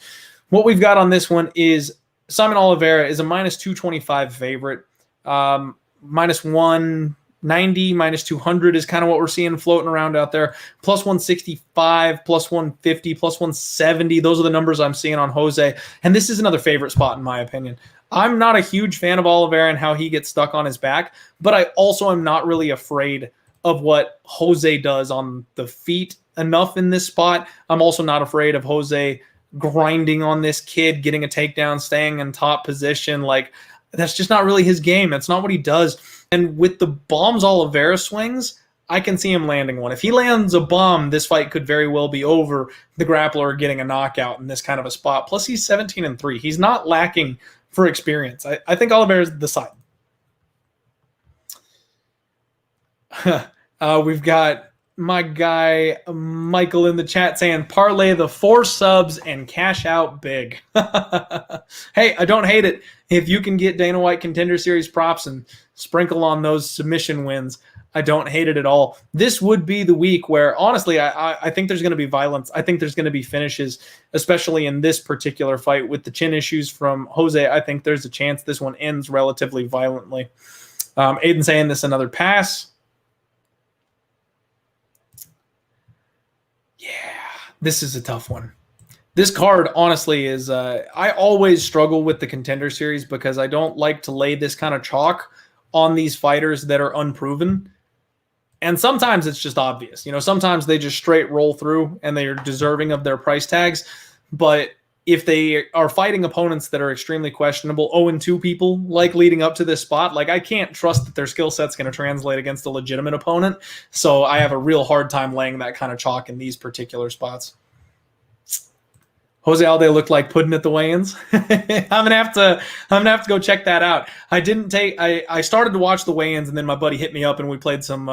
What we've got on this one is Simon Oliveira is a minus 225 favorite. Minus 190, minus 200 is kind of what we're seeing floating around out there. Plus 165, plus 150, plus 170. Those are the numbers I'm seeing on Jose. And this is another favorite spot in my opinion. I'm not a huge fan of Oliveira and how he gets stuck on his back, but I also am not really afraid of what Jose does on the feet enough in this spot. I'm also not afraid of Jose grinding on this kid, getting a takedown, staying in top position. Like, that's just not really his game. That's not what he does. And with the bombs Oliveira swings, I can see him landing one. If he lands a bomb, this fight could very well be over. The grappler getting a knockout in this kind of a spot. Plus, he's 17-3. He's not lacking for experience. I think Oliveira's the side. We've got my guy Michael in the chat saying parlay the 4 subs and cash out big. Hey, I don't hate it. If you can get Dana White Contender Series props and sprinkle on those submission wins, I don't hate it at all. This would be the week where, honestly, I think there's going to be violence. I think there's going to be finishes, especially in this particular fight with the chin issues from Jose. I think there's a chance this one ends relatively violently. Aiden saying this another pass. Yeah, this is a tough one. This card, honestly, is I always struggle with the Contender Series because I don't like to lay this kind of chalk on these fighters that are unproven. And sometimes it's just obvious. You know, sometimes they just straight roll through and they are deserving of their price tags. But if they are fighting opponents that are extremely questionable, 0-2 people, like leading up to this spot, like I can't trust that their skill set's going to translate against a legitimate opponent. So I have a real hard time laying that kind of chalk in these particular spots. Jose Aldo looked like pudding at the weigh-ins. I'm gonna have to go check that out. I started to watch the weigh-ins and then my buddy hit me up and we played some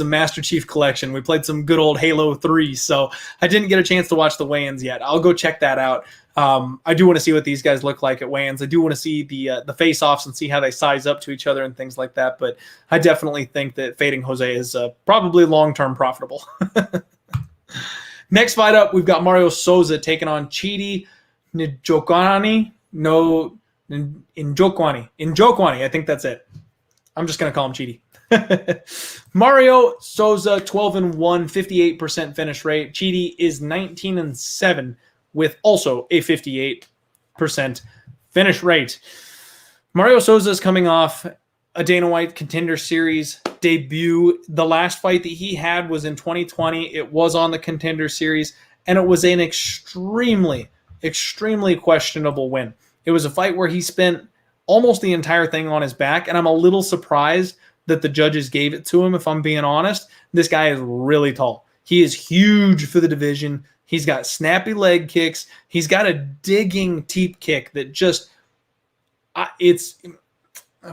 Master Chief Collection. We played some good old Halo 3. So I didn't get a chance to watch the weigh-ins yet. I'll go check that out. I do want to see what these guys look like at weigh-ins. I do want to see the face-offs and see how they size up to each other and things like that. But I definitely think that fading Jose is probably long-term profitable. Next fight up, we've got Mario Souza taking on Chidi Njokuani. Njokuani. I think that's it. I'm just going to call him Chidi. Mario Souza, 12-1, 58% finish rate. Chidi is 19-7 with also a 58% finish rate. Mario Souza is coming off a Dana White Contender Series debut. The last fight that he had was in 2020. It was on the Contender Series, and it was an extremely, extremely questionable win. It was a fight where he spent almost the entire thing on his back, and I'm a little surprised that the judges gave it to him, if I'm being honest. This guy is really tall. He is huge for the division. He's got snappy leg kicks. He's got a digging teep kick that just it's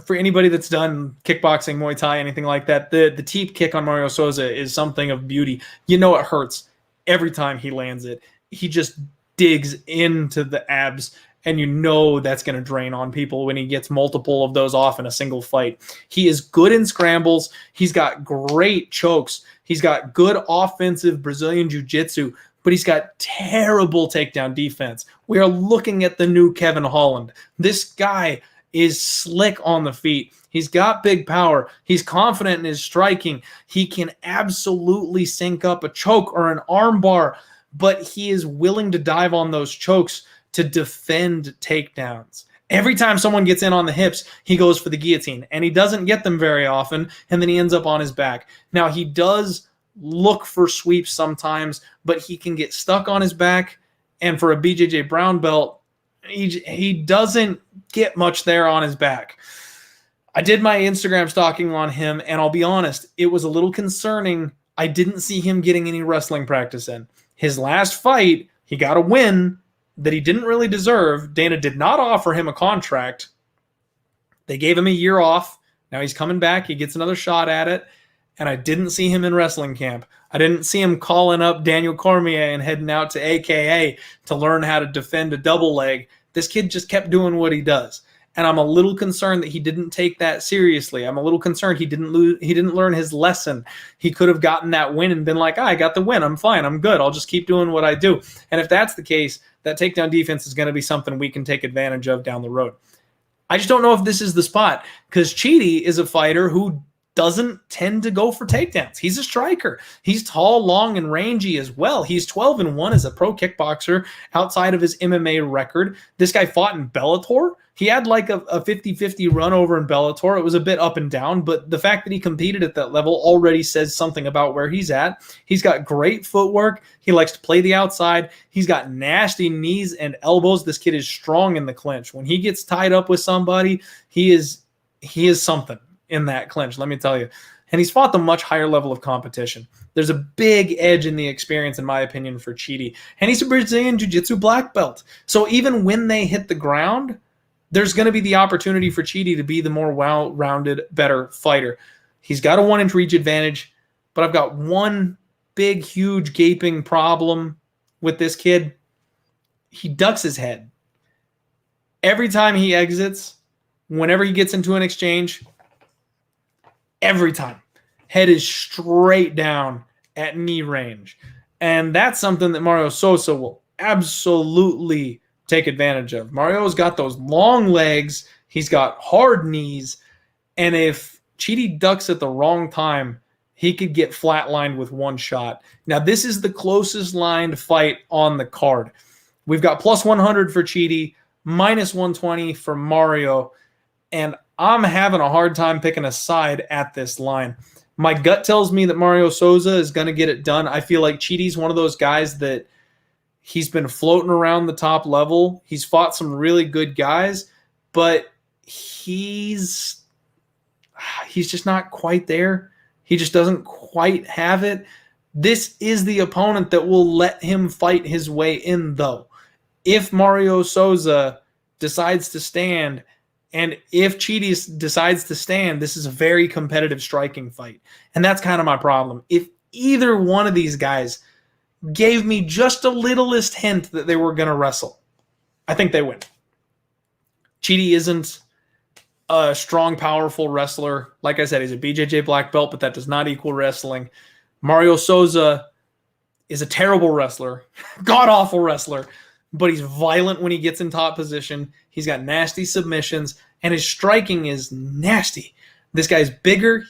for anybody that's done kickboxing, Muay Thai, anything like that, the teep kick on Mario Souza is something of beauty. You know it hurts every time he lands it. He just digs into the abs, and you know that's going to drain on people when he gets multiple of those off in a single fight. He is good in scrambles. He's got great chokes. He's got good offensive Brazilian jiu-jitsu, but he's got terrible takedown defense. We are looking at the new Kevin Holland. This guy is slick on the feet. He's got big power. He's confident in his striking. He can absolutely sync up a choke or an arm bar, but he is willing to dive on those chokes to defend takedowns. Every time someone gets in on the hips, he goes for the guillotine, and he doesn't get them very often, and then he ends up on his back. Now, he does look for sweeps sometimes, but he can get stuck on his back, and for a BJJ brown belt, he doesn't get much there on his back. I did my Instagram stalking on him, and I'll be honest, it was a little concerning. I didn't see him getting any wrestling practice in. His last fight, he got a win that he didn't really deserve. Dana did not offer him a contract. They gave him a year off. Now he's coming back. He gets another shot at it. And I didn't see him in wrestling camp. I didn't see him calling up Daniel Cormier and heading out to AKA to learn how to defend a double leg. This kid just kept doing what he does. And I'm a little concerned that he didn't take that seriously. I'm a little concerned he didn't learn his lesson. He could have gotten that win and been like, I got the win. I'm fine. I'm good. I'll just keep doing what I do. And if that's the case, that takedown defense is going to be something we can take advantage of down the road. I just don't know if this is the spot, because Chidi is a fighter who doesn't tend to go for takedowns. He's a striker. He's tall, long, and rangy as well. He's 12-1 as a pro kickboxer outside of his MMA record. This guy fought in Bellator. He had like a 50-50 run over in Bellator. It was a bit up and down, but the fact that he competed at that level already says something about where he's at. He's got great footwork. He likes to play the outside. He's got nasty knees and elbows. This kid is strong in the clinch. When he gets tied up with somebody, he is something in that clinch, let me tell you. And he's fought the much higher level of competition. There's a big edge in the experience, in my opinion, for Chidi. And he's a Brazilian Jiu-Jitsu black belt. So even when they hit the ground, there's going to be the opportunity for Chidi to be the more well-rounded, better fighter. He's got a 1-inch reach advantage, but I've got one big, huge, gaping problem with this kid. He ducks his head. Every time he exits, whenever he gets into an exchange, every time, head is straight down at knee range. And that's something that Mario Sosa will absolutely take advantage of. Mario's got those long legs. He's got hard knees. And if Chidi ducks at the wrong time, he could get flatlined with one shot. Now, this is the closest lined fight on the card. We've got plus 100 for Chidi, minus 120 for Mario. And I'm having a hard time picking a side at this line. My gut tells me that Mario Souza is going to get it done. I feel like Chidi's one of those guys that he's been floating around the top level. He's fought some really good guys, but he's just not quite there. He just doesn't quite have it. This is the opponent that will let him fight his way in, though. If Mario Souza decides to stand, and if Chidi decides to stand, this is a very competitive striking fight. And that's kind of my problem. If either one of these guys gave me just a littlest hint that they were going to wrestle, I think they win. Chidi isn't a strong, powerful wrestler. Like I said, he's a BJJ black belt, but that does not equal wrestling. Mario Souza is a terrible wrestler, god-awful wrestler, but he's violent when he gets in top position. He's got nasty submissions, and his striking is nasty. This guy's bigger.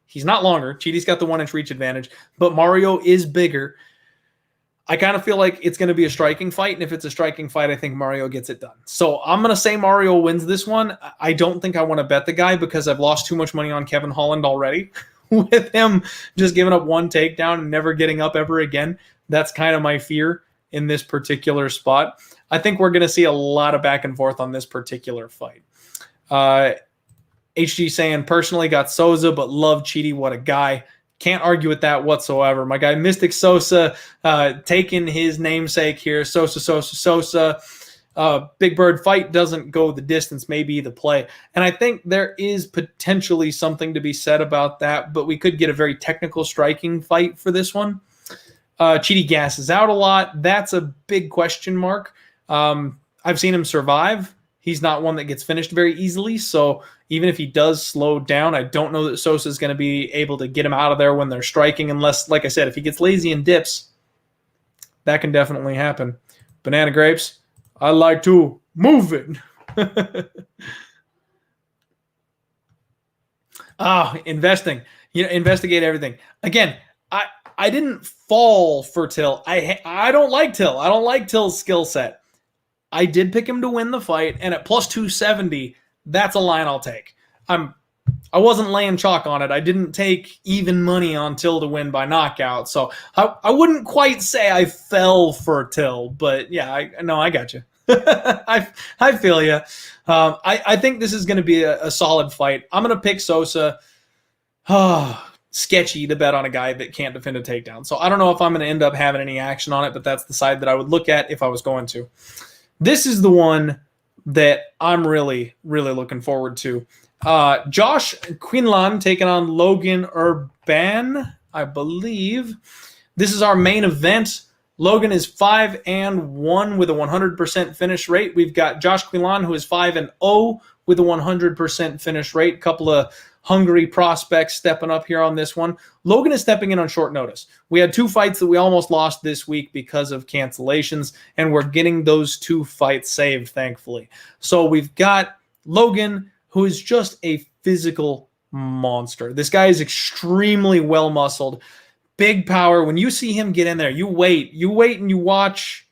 He's not longer. Chidi's got the 1-inch reach advantage, but Mario is bigger. I kind of feel like it's going to be a striking fight, and if it's a striking fight, I think Mario gets it done. So I'm going to say Mario wins this one. I don't think I want to bet the guy because I've lost too much money on Kevin Holland already with him just giving up one takedown and never getting up ever again. That's kind of my fear in this particular spot. I think we're going to see a lot of back and forth on this particular fight. HG saying, personally got Souza, but love Chidi. What a guy. Can't argue with that whatsoever. My guy Mystic Sosa taking his namesake here. Sosa. Big Bird fight doesn't go the distance, maybe the play. And I think there is potentially something to be said about that, but we could get a very technical striking fight for this one. Chidi gasses out a lot. That's a big question mark. I've seen him survive. He's not one that gets finished very easily. So even if he does slow down, I don't know that Sosa is going to be able to get him out of there when they're striking, unless, like I said, if he gets lazy and dips, that can definitely happen. Banana Grapes, I like to move it. Investing. Investigate everything. Again, I didn't fall for Till. I don't like Till. I don't like Till's skill set. I did pick him to win the fight, and at plus 270, that's a line I'll take. I wasn't laying chalk on it. I didn't take even money on Till to win by knockout, so I wouldn't quite say I fell for Till, but yeah, I got you. I feel you. I think this is going to be a solid fight. I'm going to pick Sosa. Sketchy to bet on a guy that can't defend a takedown. So I don't know if I'm going to end up having any action on it, but that's the side that I would look at if I was going to. This is the one that I'm really, really looking forward to. Josh Quinlan taking on Logan Urban, I believe. This is our main event. Logan is 5-1 with a 100% finish rate. We've got Josh Quinlan, who is 5-0 with a 100% finish rate. Couple of hungry prospects stepping up here on this one. Logan is stepping in on short notice. We had 2 fights that we almost lost this week because of cancellations, and we're getting those 2 fights saved, thankfully. So we've got Logan, who is just a physical monster. This guy is extremely well-muscled, big power. When you see him get in there, you wait and you watch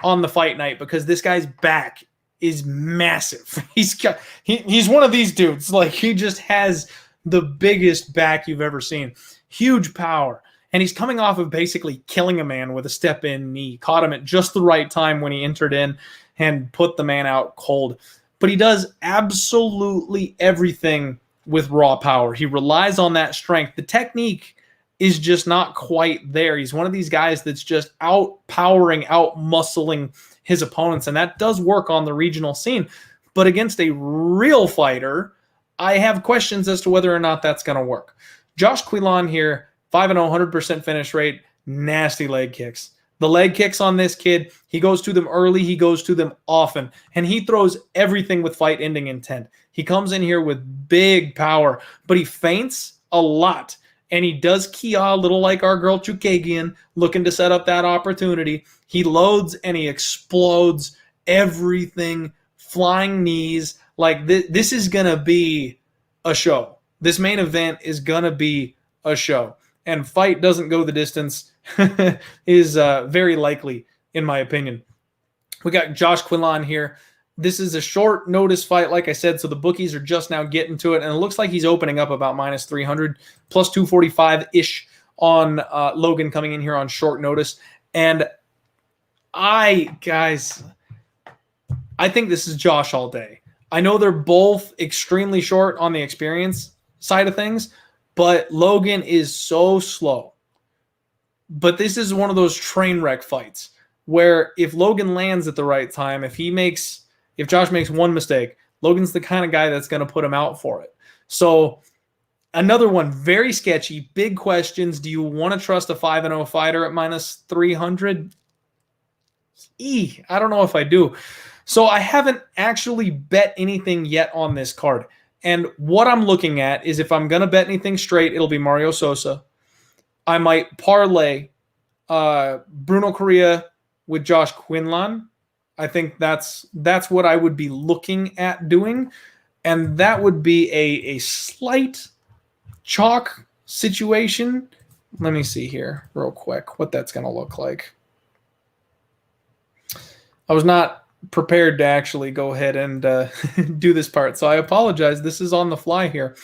on the fight night, because this guy's back is massive. He's one of these dudes. Like, he just has the biggest back you've ever seen. Huge power. And he's coming off of basically killing a man with a step-in knee. Caught him at just the right time when he entered in and put the man out cold. But he does absolutely everything with raw power. He relies on that strength. The technique is just not quite there. He's one of these guys that's just outpowering, out-muscling his opponents, and that does work on the regional scene. But against a real fighter, I have questions as to whether or not that's going to work. Josh Quillan here, 5-0, 100% finish rate, nasty leg kicks. The leg kicks on this kid, he goes to them early, he goes to them often, and he throws everything with fight-ending intent. He comes in here with big power, but he feints a lot. And he does Kia, a little like our girl Chukagian, looking to set up that opportunity. He loads and he explodes everything, flying knees. Like, this is going to be a show. This main event is going to be a show. And fight doesn't go the distance is very likely, in my opinion. We got Josh Quillan here. This is a short notice fight, like I said, so the bookies are just now getting to it, and it looks like he's opening up about minus 300, plus 245-ish on Logan coming in here on short notice. And I think this is Josh all day. I know they're both extremely short on the experience side of things, but Logan is so slow. But this is one of those train wreck fights where if Logan lands at the right time, if Josh makes one mistake, Logan's the kind of guy that's going to put him out for it. So another one, very sketchy, big questions. Do you want to trust a 5-0 fighter at minus 300? I don't know if I do. So I haven't actually bet anything yet on this card. And what I'm looking at is, if I'm going to bet anything straight, it'll be Mario Sosa. I might parlay Bruno Correa with Josh Quinlan. I think that's what I would be looking at doing. And that would be a slight chalk situation. Let me see here real quick what that's going to look like. I was not prepared to actually go ahead and do this part, so I apologize. This is on the fly here.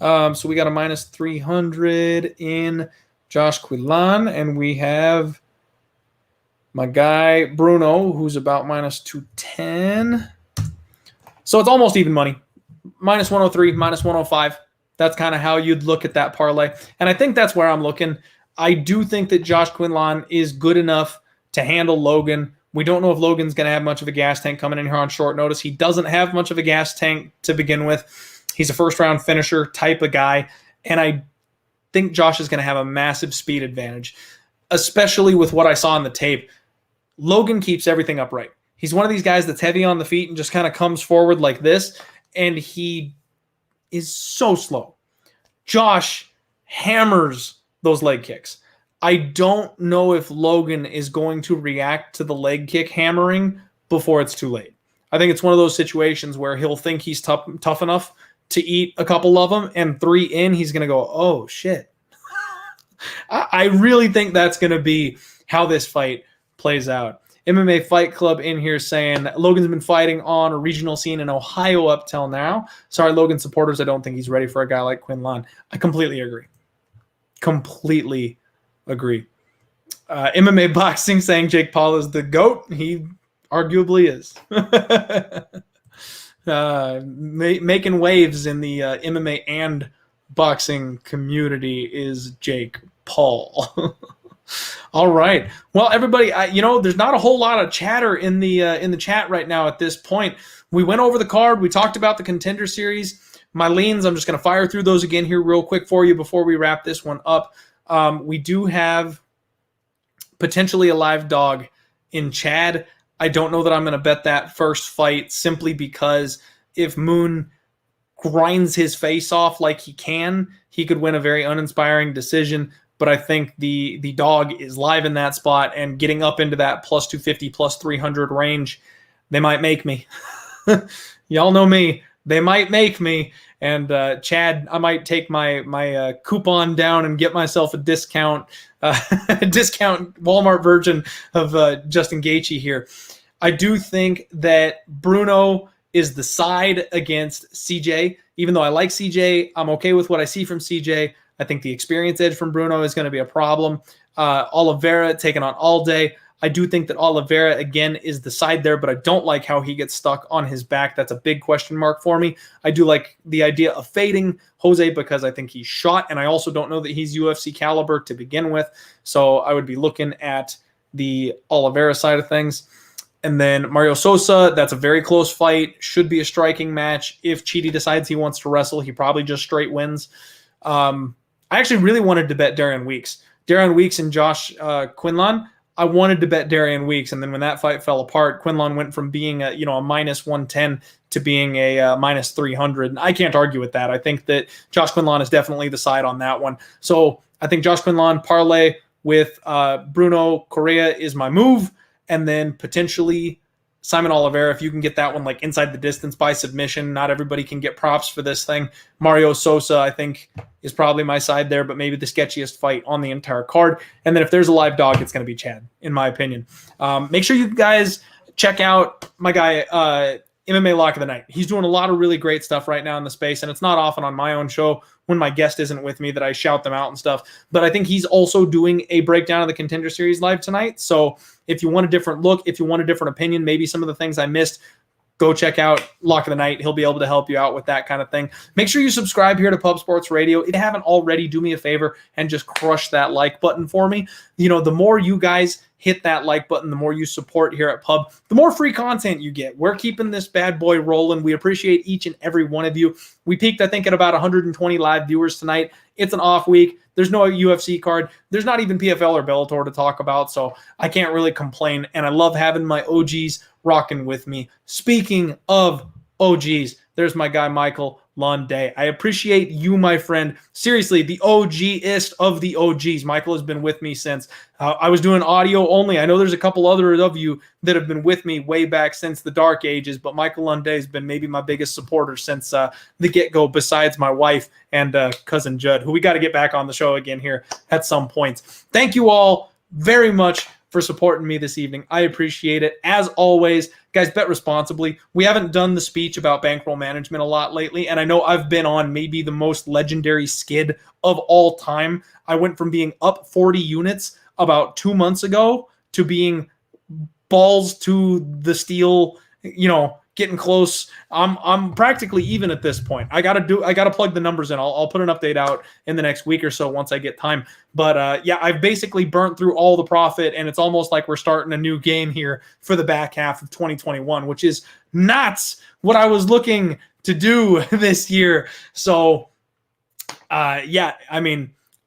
So we got a minus 300 in Josh Quillan, and we have my guy Bruno, who's about minus 210. So it's almost even money. Minus 103, minus 105. That's kind of how you'd look at that parlay. And I think that's where I'm looking. I do think that Josh Quinlan is good enough to handle Logan. We don't know if Logan's going to have much of a gas tank coming in here on short notice. He doesn't have much of a gas tank to begin with. He's a first-round finisher type of guy. And I think Josh is going to have a massive speed advantage, especially with what I saw in the tape. Logan keeps everything upright. He's one of these guys that's heavy on the feet and just kind of comes forward like this, and he is so slow. Josh hammers those leg kicks. I don't know if Logan is going to react to the leg kick hammering before it's too late. I think it's one of those situations where he'll think he's tough enough to eat a couple of them, and 3 in, he's going to go, oh, shit. I really think that's going to be how this fight plays out. MMA Fight Club in here saying Logan's been fighting on a regional scene in Ohio up till now. Sorry, Logan supporters, I don't think he's ready for a guy like Quinlan. I completely agree. Completely agree. MMA Boxing saying Jake Paul is the GOAT. He arguably is. Making waves in the MMA and boxing community is Jake Paul. All right. Well, everybody, there's not a whole lot of chatter in the chat right now at this point. We went over the card. We talked about the Contender Series. My leans, I'm just going to fire through those again here real quick for you before we wrap this one up. We do have potentially a live dog in Chad. I don't know that I'm going to bet that first fight simply because if Moon grinds his face off like he can, he could win a very uninspiring decision. But I think the dog is live in that spot, and getting up into that plus 250, plus 300 range, they might make me. Y'all know me. They might make me. And Chad, I might take my coupon down and get myself a discount Walmart version of Justin Gaethje here. I do think that Bruno is the side against CJ. Even though I like CJ, I'm okay with what I see from CJ. I think the experience edge from Bruno is going to be a problem. Oliveira taking on Alday. I do think that Oliveira, again, is the side there, but I don't like how he gets stuck on his back. That's a big question mark for me. I do like the idea of fading Jose because I think he's shot, and I also don't know that he's UFC caliber to begin with. So I would be looking at the Oliveira side of things. And then Mario Sosa, that's a very close fight. Should be a striking match. If Chidi decides he wants to wrestle, he probably just straight wins. I actually really wanted to bet Darian Weeks. Darian Weeks and Josh Quinlan. I wanted to bet Darian Weeks, and then when that fight fell apart, Quinlan went from being a minus 110 to being a minus 300. And I can't argue with that. I think that Josh Quinlan is definitely the side on that one. So I think Josh Quinlan parlay with Bruno Correa is my move, and then potentially Simon Oliveira, if you can get that one like inside the distance by submission. Not everybody can get props for this thing. Mario Sosa, I think, is probably my side there, but maybe the sketchiest fight on the entire card. And then if there's a live dog, it's going to be Chad, in my opinion. Make sure you guys check out my guy, MMA Lock of the Night. He's doing a lot of really great stuff right now in the space, and it's not often on my own show when my guest isn't with me that I shout them out and stuff. But I think he's also doing a breakdown of the Contender Series live tonight. So if you want a different look, if you want a different opinion, maybe some of the things I missed, go check out Lock of the Night. He'll be able to help you out with that kind of thing. Make sure you subscribe here to Pub Sports Radio. If you haven't already, do me a favor and just crush that like button for me. The more you guys hit that like button, the more you support here at Pub, the more free content you get. We're keeping this bad boy rolling. We appreciate each and every one of you. We peaked, I think, at about 120 live viewers tonight. It's an off week. There's no UFC card. There's not even PFL or Bellator to talk about, so I can't really complain. And I love having my OGs rocking with me. Speaking of OGs, there's my guy, Michael Lunday. I appreciate you, my friend. Seriously, the OG-ist of the OGs. Michael has been with me since I was doing audio only. I know there's a couple other of you that have been with me way back since the dark ages, but Michael Lunday has been maybe my biggest supporter since the get-go, besides my wife and cousin Judd, who we got to get back on the show again here at some point. Thank you all very much for supporting me this evening. I appreciate it. As always, guys, bet responsibly. We haven't done the speech about bankroll management a lot lately, and I know I've been on maybe the most legendary skid of all time. I went from being up 40 units about 2 months ago to being balls to the steel, getting close. I'm practically even at this point. I gotta plug the numbers in. I'll put an update out in the next week or so once I get time. But I've basically burnt through all the profit, and it's almost like we're starting a new game here for the back half of 2021, which is not what I was looking to do this year. So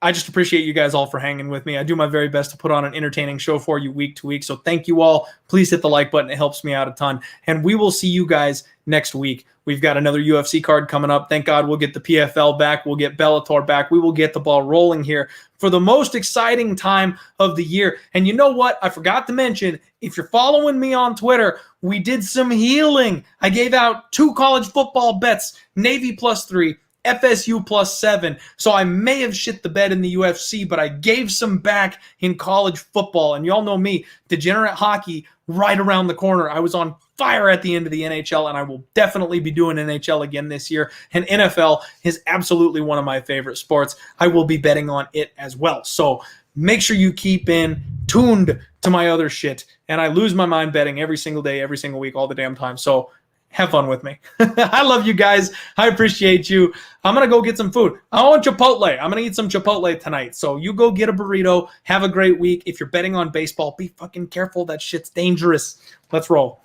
I just appreciate you guys all for hanging with me. I do my very best to put on an entertaining show for you week to week. So thank you all. Please hit the like button. It helps me out a ton. And we will see you guys next week. We've got another UFC card coming up. Thank God we'll get the PFL back. We'll get Bellator back. We will get the ball rolling here for the most exciting time of the year. And you know what? I forgot to mention, if you're following me on Twitter, we did some healing. I gave out 2 college football bets, Navy +3, FSU +7. So I may have shit the bed in the UFC, but I gave some back in college football. And y'all know me, degenerate hockey right around the corner. I was on fire at the end of the NHL, and I will definitely be doing NHL again this year. And NFL is absolutely one of my favorite sports. I will be betting on it as well. So make sure you keep in tuned to my other shit. And I lose my mind betting every single day, every single week, all the damn time. So have fun with me. I love you guys. I appreciate you. I'm going to go get some food. I want Chipotle. I'm going to eat some Chipotle tonight. So you go get a burrito. Have a great week. If you're betting on baseball, be fucking careful. That shit's dangerous. Let's roll.